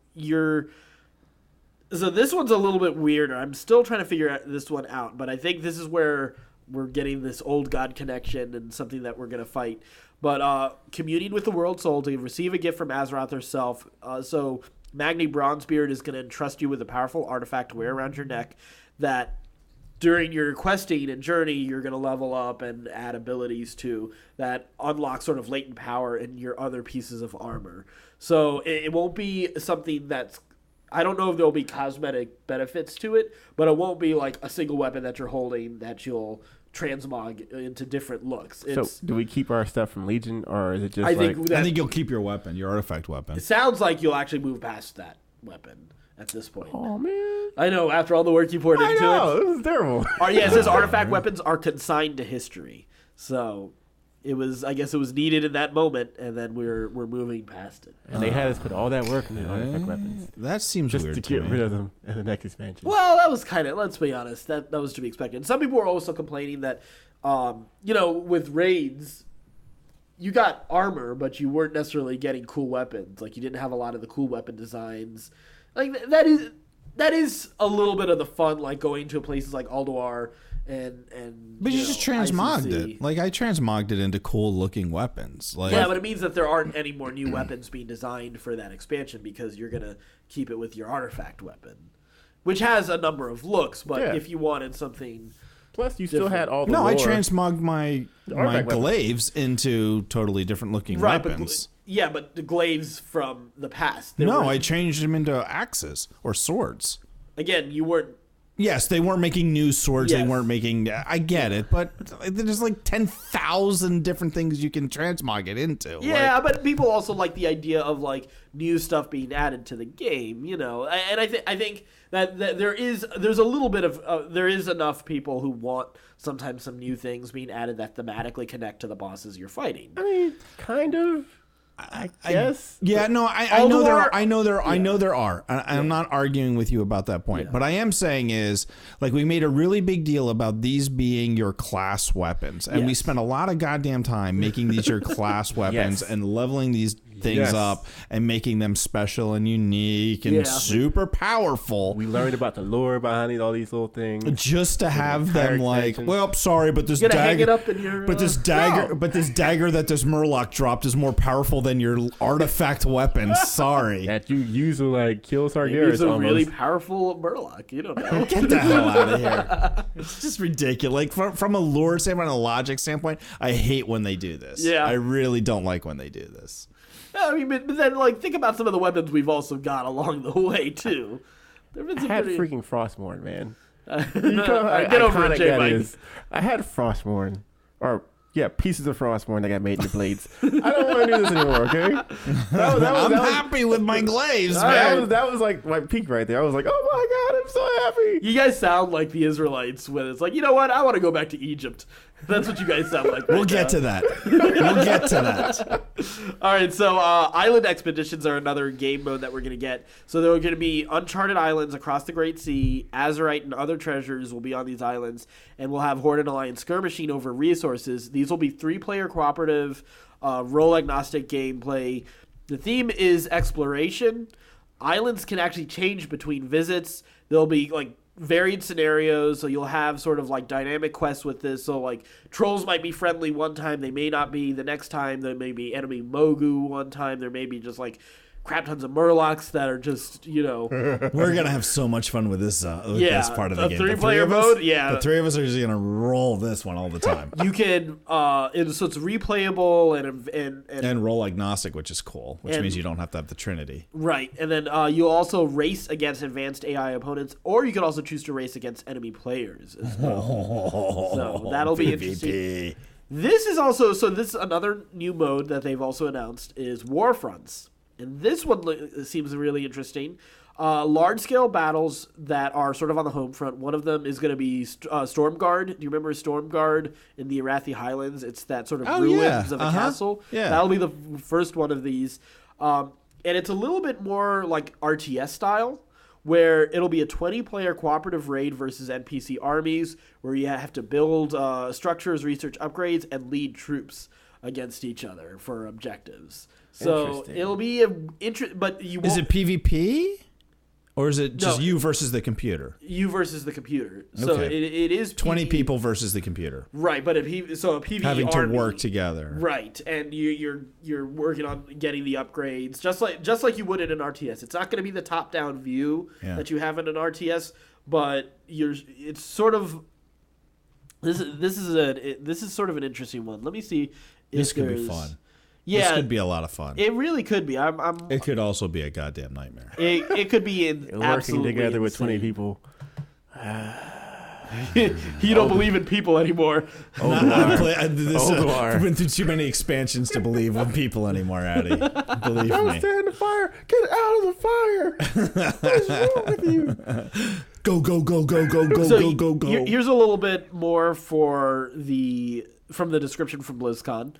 this one's a little bit weirder. I'm still trying to figure this one out, but I think this is where we're getting this old god connection and something that we're going to fight. But communing with the World Soul to receive a gift from Azeroth herself. So Magni Bronzebeard is going to entrust you with a powerful artifact to wear around your neck that during your questing and journey, you're going to level up and add abilities to that unlock sort of latent power in your other pieces of armor. So it won't be something that's... I don't know if there'll be cosmetic benefits to it, but it won't be like a single weapon that you're holding that you'll transmog into different looks. So do we keep our stuff from Legion, or is it just I think you'll keep your weapon, your artifact weapon. It sounds like you'll actually move past that weapon at this point. Oh, man. I know, after all the work you poured into it. This is terrible. It says artifact weapons are consigned to history. So... I guess it was needed in that moment, and then we're moving past it. And they had us put all that work into artifact weapons. That seems just weird to get rid of them in the next expansion. Well, that was kind of, let's be honest, that was to be expected. Some people were also complaining that, with raids, you got armor, but you weren't necessarily getting cool weapons. Like, you didn't have a lot of the cool weapon designs. Like, that is a little bit of the fun, like going to places like Alduar but you just transmogged it. Like, I transmogged it into cool looking weapons. Like, yeah, but it means that there aren't any more new weapons being designed for that expansion because you're gonna keep it with your artifact weapon, which has a number of looks. But if you wanted something, plus you still had all the no, lore. I transmogged my glaives into totally different looking weapons. But the glaives from the past. I changed them into axes or swords. Again, you weren't. Yes, they weren't making new swords. Yes. They weren't making... I get it, but there's like 10,000 different things you can transmog it into. Yeah, but people also like the idea of like new stuff being added to the game, And I think that there's a little bit of... there is enough people who want sometimes some new things being added that thematically connect to the bosses you're fighting. I mean, kind of... I guess. I know there are. I'm not arguing with you about that point. But I am saying is, like, we made a really big deal about these being your class weapons. And we spent a lot of goddamn time making these your class weapons and leveling these things up and making them special and unique and super powerful. We learned about the lore behind all these little things. Just to have them like, well, sorry, but this dagger, hang it up in your, but this dagger that this Murloc dropped is more powerful than your artifact weapon. Sorry, that you use to like kill Sargeras. It's a really powerful Murloc. You don't know. Get the hell out of here! It's just ridiculous. Like from a lore standpoint, a logic standpoint, I hate when they do this. Yeah, I really don't like when they do this. I mean, but then like think about some of the weapons we've also got along the way too. I had freaking Frostmourne, man. Get over it, Jmike. I had Frostmourne, or pieces of Frostmourne that got made into blades. I don't want to do this anymore. Okay, I'm happy with my glaives, man. That was like my peak right there. I was like, oh my god, I'm so happy. You guys sound like the Israelites when it's like, you know what? I want to go back to Egypt. That's what you guys sound like. We'll get to that. We'll get to that. All right, so island expeditions are another game mode that we're going to get. So there are going to be uncharted islands across the Great Sea. Azerite and other treasures will be on these islands, and we'll have Horde and Alliance skirmishing over resources. These will be 3-player cooperative, role-agnostic gameplay. The theme is exploration. Islands can actually change between visits. There'll be like varied scenarios, so you'll have sort of like dynamic quests with this. So like trolls might be friendly one time, they may not be the next time. There may be enemy Mogu one time, there may be just like crap tons of Murlocs that are just, we're gonna have so much fun with this this part of the game. 3-player mode, the 3 of us are just gonna roll this one all the time. You can so it's replayable and role agnostic, which is cool, which means you don't have to have the Trinity, right? And then you'll also race against advanced AI opponents, or you could also choose to race against enemy players as well. So that'll be interesting. This is another new mode that they've also announced is Warfronts. And this one seems really interesting. Large-scale battles that are sort of on the home front. One of them is going to be Stormguard. Do you remember Stormguard in the Arathi Highlands? It's that sort of ruins of a castle. Yeah. That'll be the first one of these. And it's a little bit more like RTS style, where it'll be a 20-player cooperative raid versus NPC armies, where you have to build structures, research upgrades, and lead troops against each other for objectives. So it'll be but you won't. Is it PvP? Or is it just you versus the computer? You versus the computer. So it is 20 people versus the computer. Right, but a PvE having to army, work together. Right, and you're working on getting the upgrades just like you would in an RTS. It's not going to be the top-down view that you have in an RTS, but it's sort of this is sort of an interesting one. Let me see. This could be fun. Yeah, this could be a lot of fun. It really could be. It could also be a goddamn nightmare. It could be working together with 20 people. You don't believe in people anymore. I've been through too many expansions to believe in people anymore, Addy. Believe me. Stay in the fire. Get out of the fire. What's wrong with you? Go, go, go, go, go, go, so go, go. Here's a little bit more from the description from BlizzCon.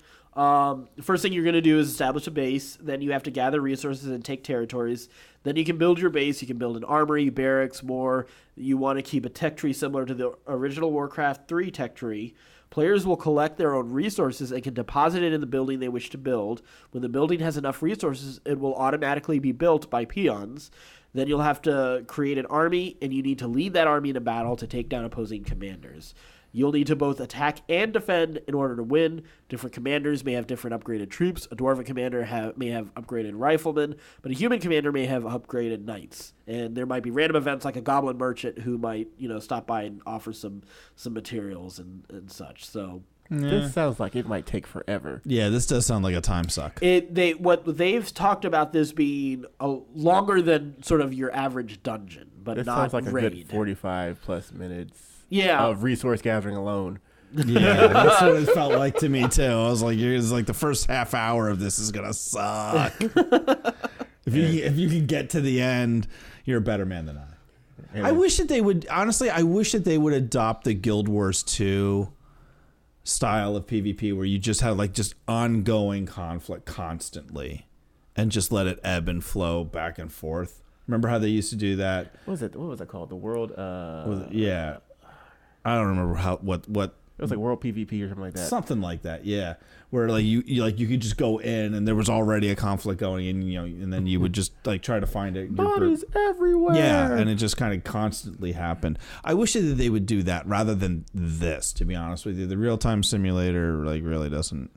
First thing you're going to do is establish a base. Then you have to gather resources and take territories. Then you can build your base. You can build an armory, barracks, more. You want to keep a tech tree similar to the original Warcraft 3 tech tree. Players will collect their own resources and can deposit it in the building they wish to build. When the building has enough resources, it will automatically be built by peons. Then you'll have to create an army, and you need to lead that army in a battle to take down opposing commanders. You'll need to both attack and defend in order to win. Different commanders may have different upgraded troops. A dwarven commander may have upgraded riflemen, but a human commander may have upgraded knights. And there might be random events like a goblin merchant who might, stop by and offer some materials and such. So this sounds like it might take forever. Yeah, this does sound like a time suck. What they've talked about this being longer than sort of your average dungeon, but this not sounds like raid. A good 45 plus minutes. Yeah. Of resource gathering alone. Yeah, that's what it felt like to me too. I was like, it's like the first half hour of this is gonna suck. If you can get to the end, you're a better man than I. Yeah. I wish that they would adopt the Guild Wars 2 style of PvP where you just have like just ongoing conflict constantly and just let it ebb and flow back and forth. Remember how they used to do that? What was it called? The world yeah. I don't remember what It was like World PvP or something like that. Something like that, yeah. Where like you could just go in and there was already a conflict going, and and then you would just like try to find it. Bodies everywhere. Yeah, and it just kind of constantly happened. I wish that they would do that rather than this. To be honest with you, the real time simulator like really doesn't.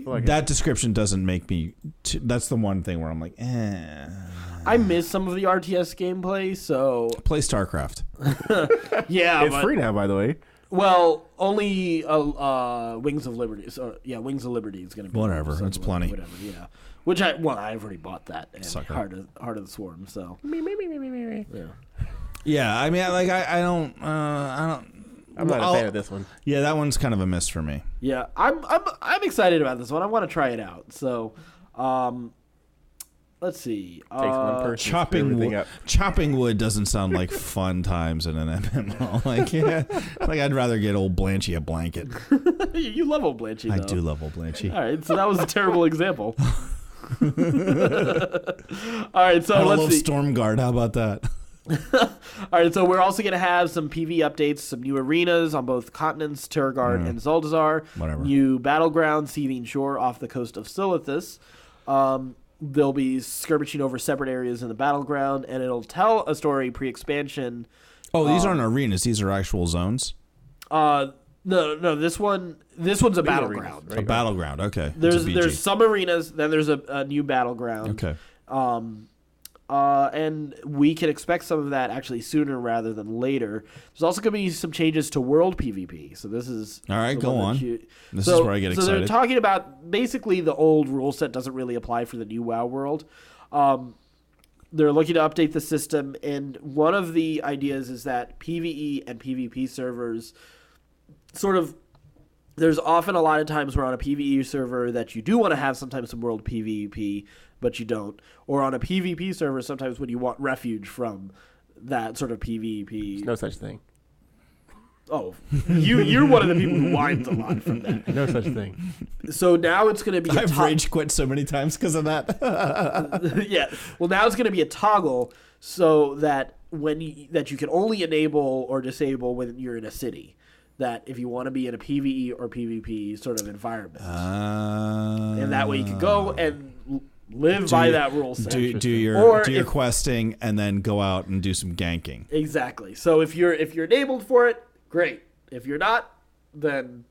Like that description doesn't make me. That's the one thing where I'm like, eh. I miss some of the RTS gameplay, so play StarCraft. Yeah, it's free now, by the way. Well, only Wings of Liberty. So, yeah, Wings of Liberty is going to be whatever. That's plenty. Whatever, yeah. Which I've already bought that. And Sucker. Heart of the Swarm. So yeah. Yeah, I mean, like I don't. I'm not a fan of this one. Yeah, that one's kind of a miss for me. Yeah, I'm excited about this one. I want to try it out. So, let's see. Takes one person chopping wood doesn't sound like fun times in an MMO. Like, yeah, like I'd rather get old Blanchy a blanket. You love old Blanchy, though. I do love old Blanchy. All right, so that was a terrible example. All right, so let's see. Stormguard. How about that? All right, so we're also going to have some PvE updates, some new arenas on both continents, Terragard and Zuldazar. Whatever. New battleground, Seething Shore off the coast of Silithus. They'll be skirmishing over separate areas in the battleground, and it'll tell a story pre-expansion. Oh, these aren't arenas; these are actual zones. No, this one's a battleground. Right, a battleground. Okay. There's some arenas, then there's a new battleground. Okay. And we can expect some of that actually sooner rather than later. There's also going to be some changes to world PvP. So this is all right. Go on. This is where I get excited. So they're talking about basically the old rule set doesn't really apply for the new WoW world. They're looking to update the system, and one of the ideas is that PvE and PvP servers sort of. There's often a lot of times where on a PvE server that you do want to have sometimes some world PvP, but you don't. Or on a PvP server, sometimes when you want refuge from that sort of PvP. There's no such thing. Oh, you're one of the people who whines a lot from that. No such thing. So now it's going to be I've rage quit so many times because of that. Yeah. Well, now it's going to be a toggle so that that you can only enable or disable when you're in a city. That if you want to be in a PvE or PvP sort of environment. And that way you can go and live by that rule set. Do your questing and then go out and do some ganking. Exactly. So if you're enabled for it, great. If you're not, then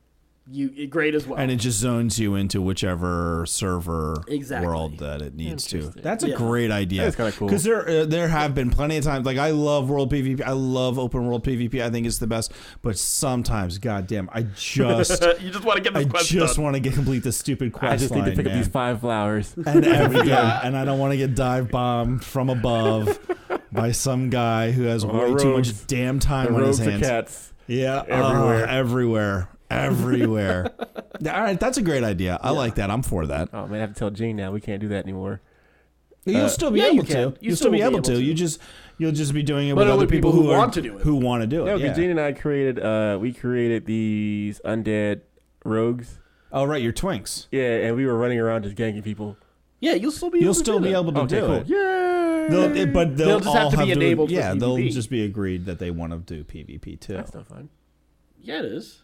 great as well. And it just zones you into whichever server world that it needs to. That's a great idea. That's kind of cool. Because there have been plenty of times, like I love world PvP. I love open world PvP. I think it's the best. But sometimes, goddamn, I just you just want to get this quest done. I just want to complete the stupid quest. I just need to pick up these 5 flowers. And and I don't want to get dive bombed from above by some guy who has way too much damn time on his hands. Cats. Yeah, everywhere. All right, that's a great idea. I like that. I'm for that. Oh man, I have to tell Gene now we can't do that anymore. You'll still be able to. You'll still be able to. You'll just be doing it with other people who want to do it. Who want to do it. No, because Gene and I created these undead rogues. Oh right, your twinks. Yeah, and we were running around just ganking people. Yeah, you'll still be able to do it. Yeah. But they'll just have to be enabled. Yeah, they'll just be agreed that they want to do PvP too. That's no fun. Yeah, it is.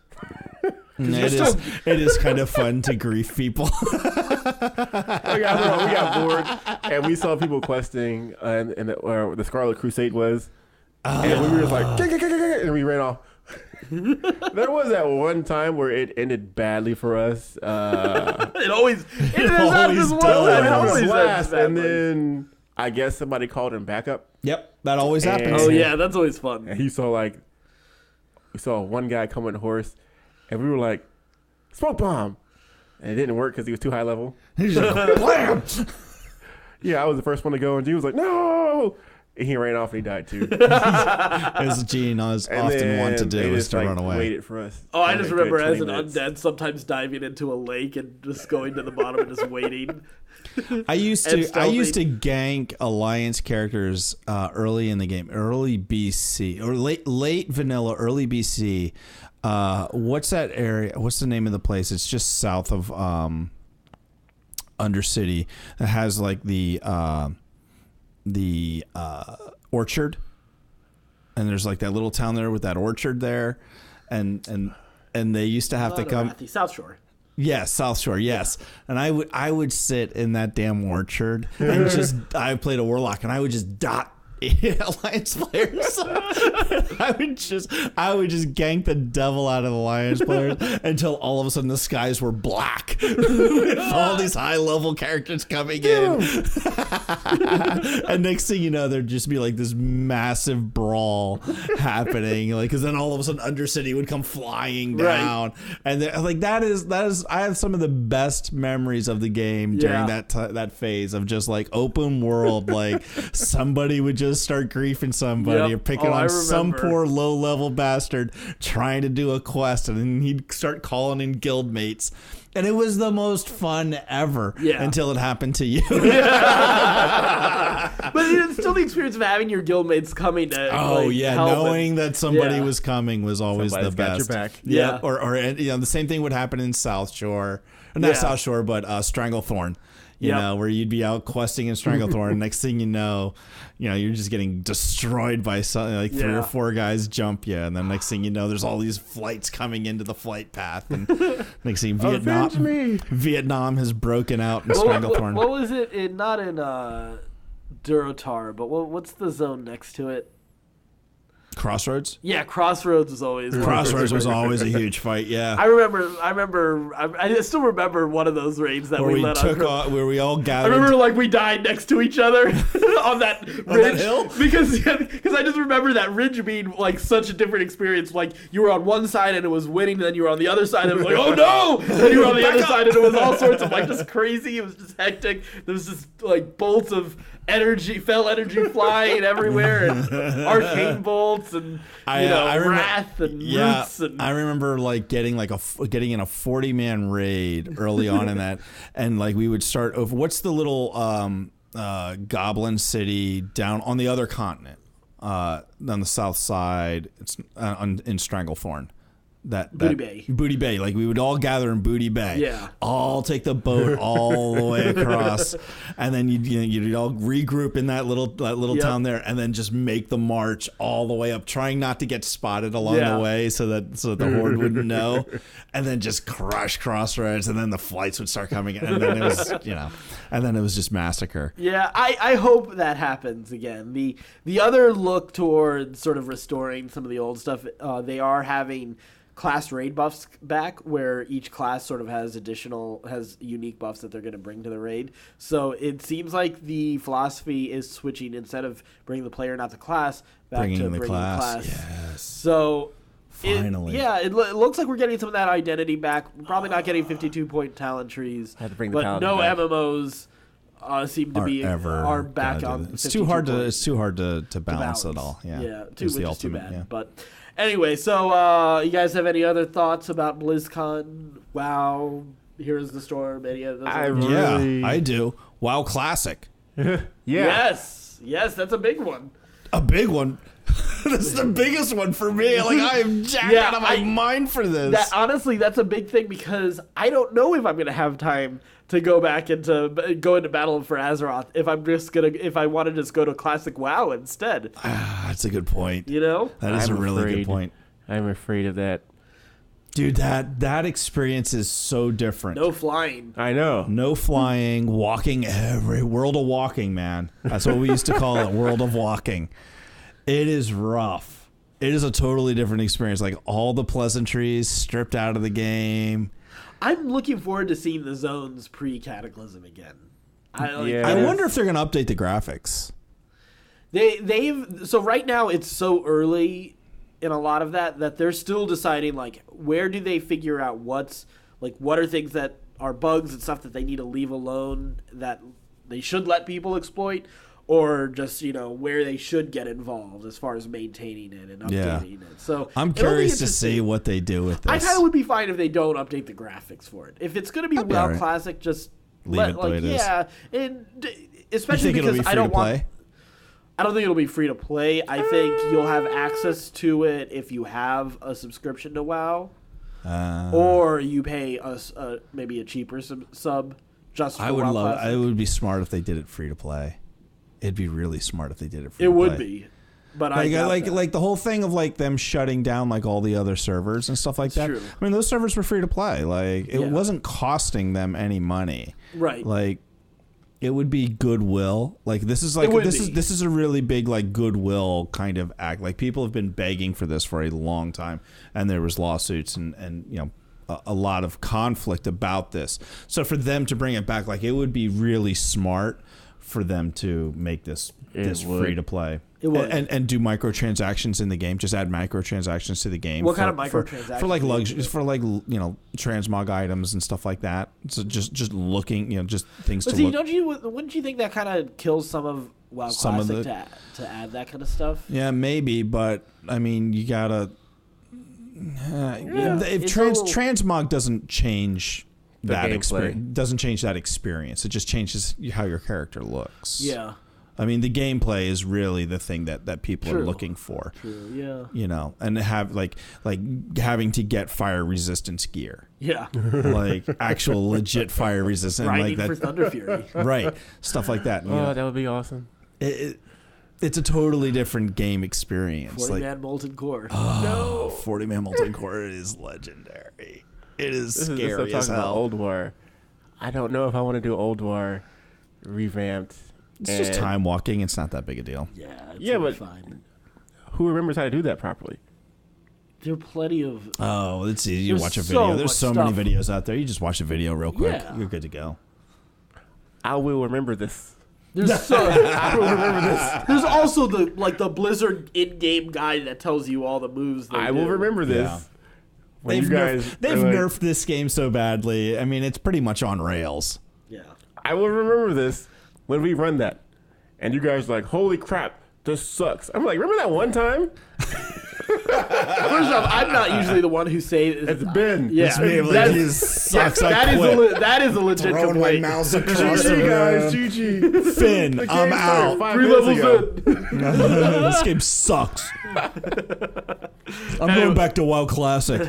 It is kind of fun to grief people. we got bored and we saw people questing and where the Scarlet Crusade was, and we were just like, and we ran off. There was that one time where it ended badly for us. It always does. And then I guess somebody called him backup. Yep, that always happens. Oh yeah, that's always fun. And we saw one guy come on a horse, and we were like, smoke bomb. And it didn't work because he was too high level. He's just like, blam! Yeah, I was the first one to go, and Gene was like, no! And he ran off and he died too. As Gene often want to do, is to run away. Waited for us. Oh, I just remember as an undead sometimes diving into a lake and just going to the bottom and just waiting. I used to gank Alliance characters early in the game, early BC or late vanilla, early BC. What's that area? What's the name of the place? It's just south of Undercity. That has like the orchard, and there's like that little town there with that orchard there, and and they used to have to come. South Shore. Yes, South Shore. Yes, and I would sit in that damn orchard and I played a warlock, and I would just dot Alliance players. I would just gank the devil out of the Alliance players until all of a sudden the skies were black with all these high level characters coming in. And next thing you know, there'd just be like this massive brawl happening, like, because then all of a sudden Undercity would come flying down, and like that is I have some of the best memories of the game during that phase of just like open world, like somebody would just start griefing somebody or picking on some poor low-level bastard trying to do a quest, and then he'd start calling in guild mates. And it was the most fun ever until it happened to you. But it's still the experience of having your guildmates coming to help knowing that somebody was coming was always the best. Got your back. Yeah. Or the same thing would happen in South Shore. Not South Shore, but Stranglethorn. You know, where you'd be out questing in Stranglethorn, and next thing you know, you're just getting destroyed by something like 3 or 4 guys jump you, and then next thing you know, there's all these flights coming into the flight path, and next thing Vietnam has broken out in Stranglethorn. What was it? Not in Durotar, but what's the zone next to it? Crossroads? Yeah, Crossroads was always a huge fight. Yeah, I still remember one of those raids that we let on. Where we all gathered. I remember like we died next to each other on that ridge, on that hill, because I just remember that ridge being like such a different experience. Like you were on one side and it was winning, and then you were on the other side and it was like, oh no, and then you were on the other side and it was all sorts of like just crazy. It was just hectic. There was just like bolts of energy flying everywhere, and arcane bolts, and wrath and roots. And I remember like getting in a 40-man raid early on in that, and like we would start over. What's the little goblin city down on the other continent, on the south side? It's in Stranglethorn. Booty Bay. Like we would all gather in Booty Bay. Yeah. All take the boat all the way across, and then you'd all regroup in that little town there, and then just make the march all the way up, trying not to get spotted along the way, so that the horde wouldn't know, and then just crush Crossroads, and then the flights would start coming in, and then it was just massacre. Yeah, I hope that happens again. The other look towards sort of restoring some of the old stuff, they are having class raid buffs back, where each class sort of has unique buffs that they're going to bring to the raid. So it seems like the philosophy is switching, instead of bringing the player, not the class, back to bringing the class. Yes. So finally, it looks like we're getting some of that identity back. We're probably not getting 52-point talent trees, but no back. MMOs seem to are back on. It's too hard to balance it all. Yeah, which is too bad. Yeah. But anyway, so you guys have any other thoughts about BlizzCon? WoW, Heroes of the Storm, any of those? I do. WoW Classic. Yes, that's a big one. A big one. That's the biggest one for me. Like, I am jacked out of my mind for this. Honestly, that's a big thing, because I don't know if I'm going to have time to go back into Battle for Azeroth if I want to just go to Classic WoW instead. That's a good point. That is a really good point. I'm afraid of that. Dude, that experience is so different. No flying. I know. No flying, walking World of Walking, man. That's what we used to call it, World of Walking. It is rough. It is a totally different experience. Like, all the pleasantries stripped out of the game. I'm looking forward to seeing the zones pre-Cataclysm again. I wonder if they're going to update the graphics. So right now it's so early in a lot of that they're still deciding, like, where do they figure out what are things that are bugs and stuff that they need to leave alone that they should let people exploit, or just, where they should get involved as far as maintaining it and updating it. So I'm curious to see what they do with this. I kind of would be fine if they don't update the graphics for it. If it's going to be WoW Classic, just leave it the way it is. Yeah, and especially because I don't think it'll be free to play. I think you'll have access to it if you have a subscription to WoW, or you pay maybe a cheaper sub just for WoW Classic. It would be smart if they did it free to play. It'd be really smart if they did it free to play. It would be. But I like the whole thing of like them shutting down like all the other servers and stuff like that. True. I mean, those servers were free to play. Like it wasn't costing them any money. Right. Like it would be goodwill. Like this is this is a really big like goodwill kind of act. Like people have been begging for this for a long time, and there was lawsuits and you know a lot of conflict about this. So for them to bring it back, like it would be really smart for them to make this free to play. It would. And do microtransactions in the game. Just add microtransactions to the game. What kind of microtransactions? For like luxuries, for like you know transmog items and stuff like that. So just looking, you know, just things But to see, look. wouldn't you think that kind of kills some of WoW Classic to add that kind of stuff? Yeah, maybe, but I mean, you gotta. If transmog doesn't change that experience, doesn't change that experience. It just changes how your character looks. Yeah. I mean, the gameplay is really the thing that people are looking for. True, yeah. You know, and have like having to get fire resistance gear. Yeah. Like actual legit fire resistance. Grinding like that, for Thunder Fury. Right. Stuff like that. Oh, that would be awesome. It's a totally different game experience. 40-man Molten Core. No. 40-man Molten Core is legendary. It is scary as hell. About Old War. I don't know if I want to do Old War revamped. It's just time walking. It's not that big a deal. Yeah, but fine. Who remembers how to do that properly? There are plenty of... Oh, let's see. You watch a video. There's so many videos out there. You just watch a video real quick. Yeah. You're good to go. I will remember this. There's I will remember this. There's also the Blizzard in-game guide that tells you all the moves. I will remember this. Yeah. They've nerfed this game so badly. I mean, it's pretty much on rails. Yeah. I will remember this when we run that. And you guys are like, holy crap, this sucks. I'm like, remember that one time? First off, I'm not usually the one who say it's Ben. Yeah, it's me. Like, sucks. That is a legit throwing complaint. my mouse across the GG, guys. room. GG. Finn, I'm out. 3 levels in. This game sucks. I'm going back to WoW Classic.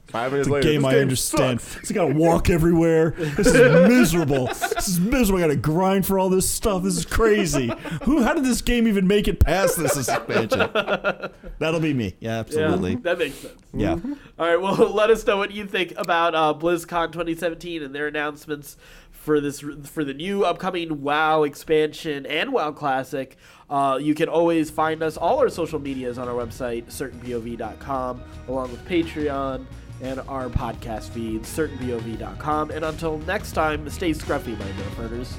5 minutes It's a later, game I understand. I gotta walk everywhere. This is miserable. I gotta grind for all this stuff. This is crazy. How did this game even make it past this expansion? That'll be me. Yeah, absolutely. Yeah, that makes sense. Yeah. All right, well, let us know what you think about BlizzCon 2017 and their announcements for the new upcoming WoW expansion and WoW Classic. You can always find us, all our social medias on our website, certainpov.com, along with Patreon and our podcast feed, certainpov.com. And until next time, stay scruffy, my nerfers.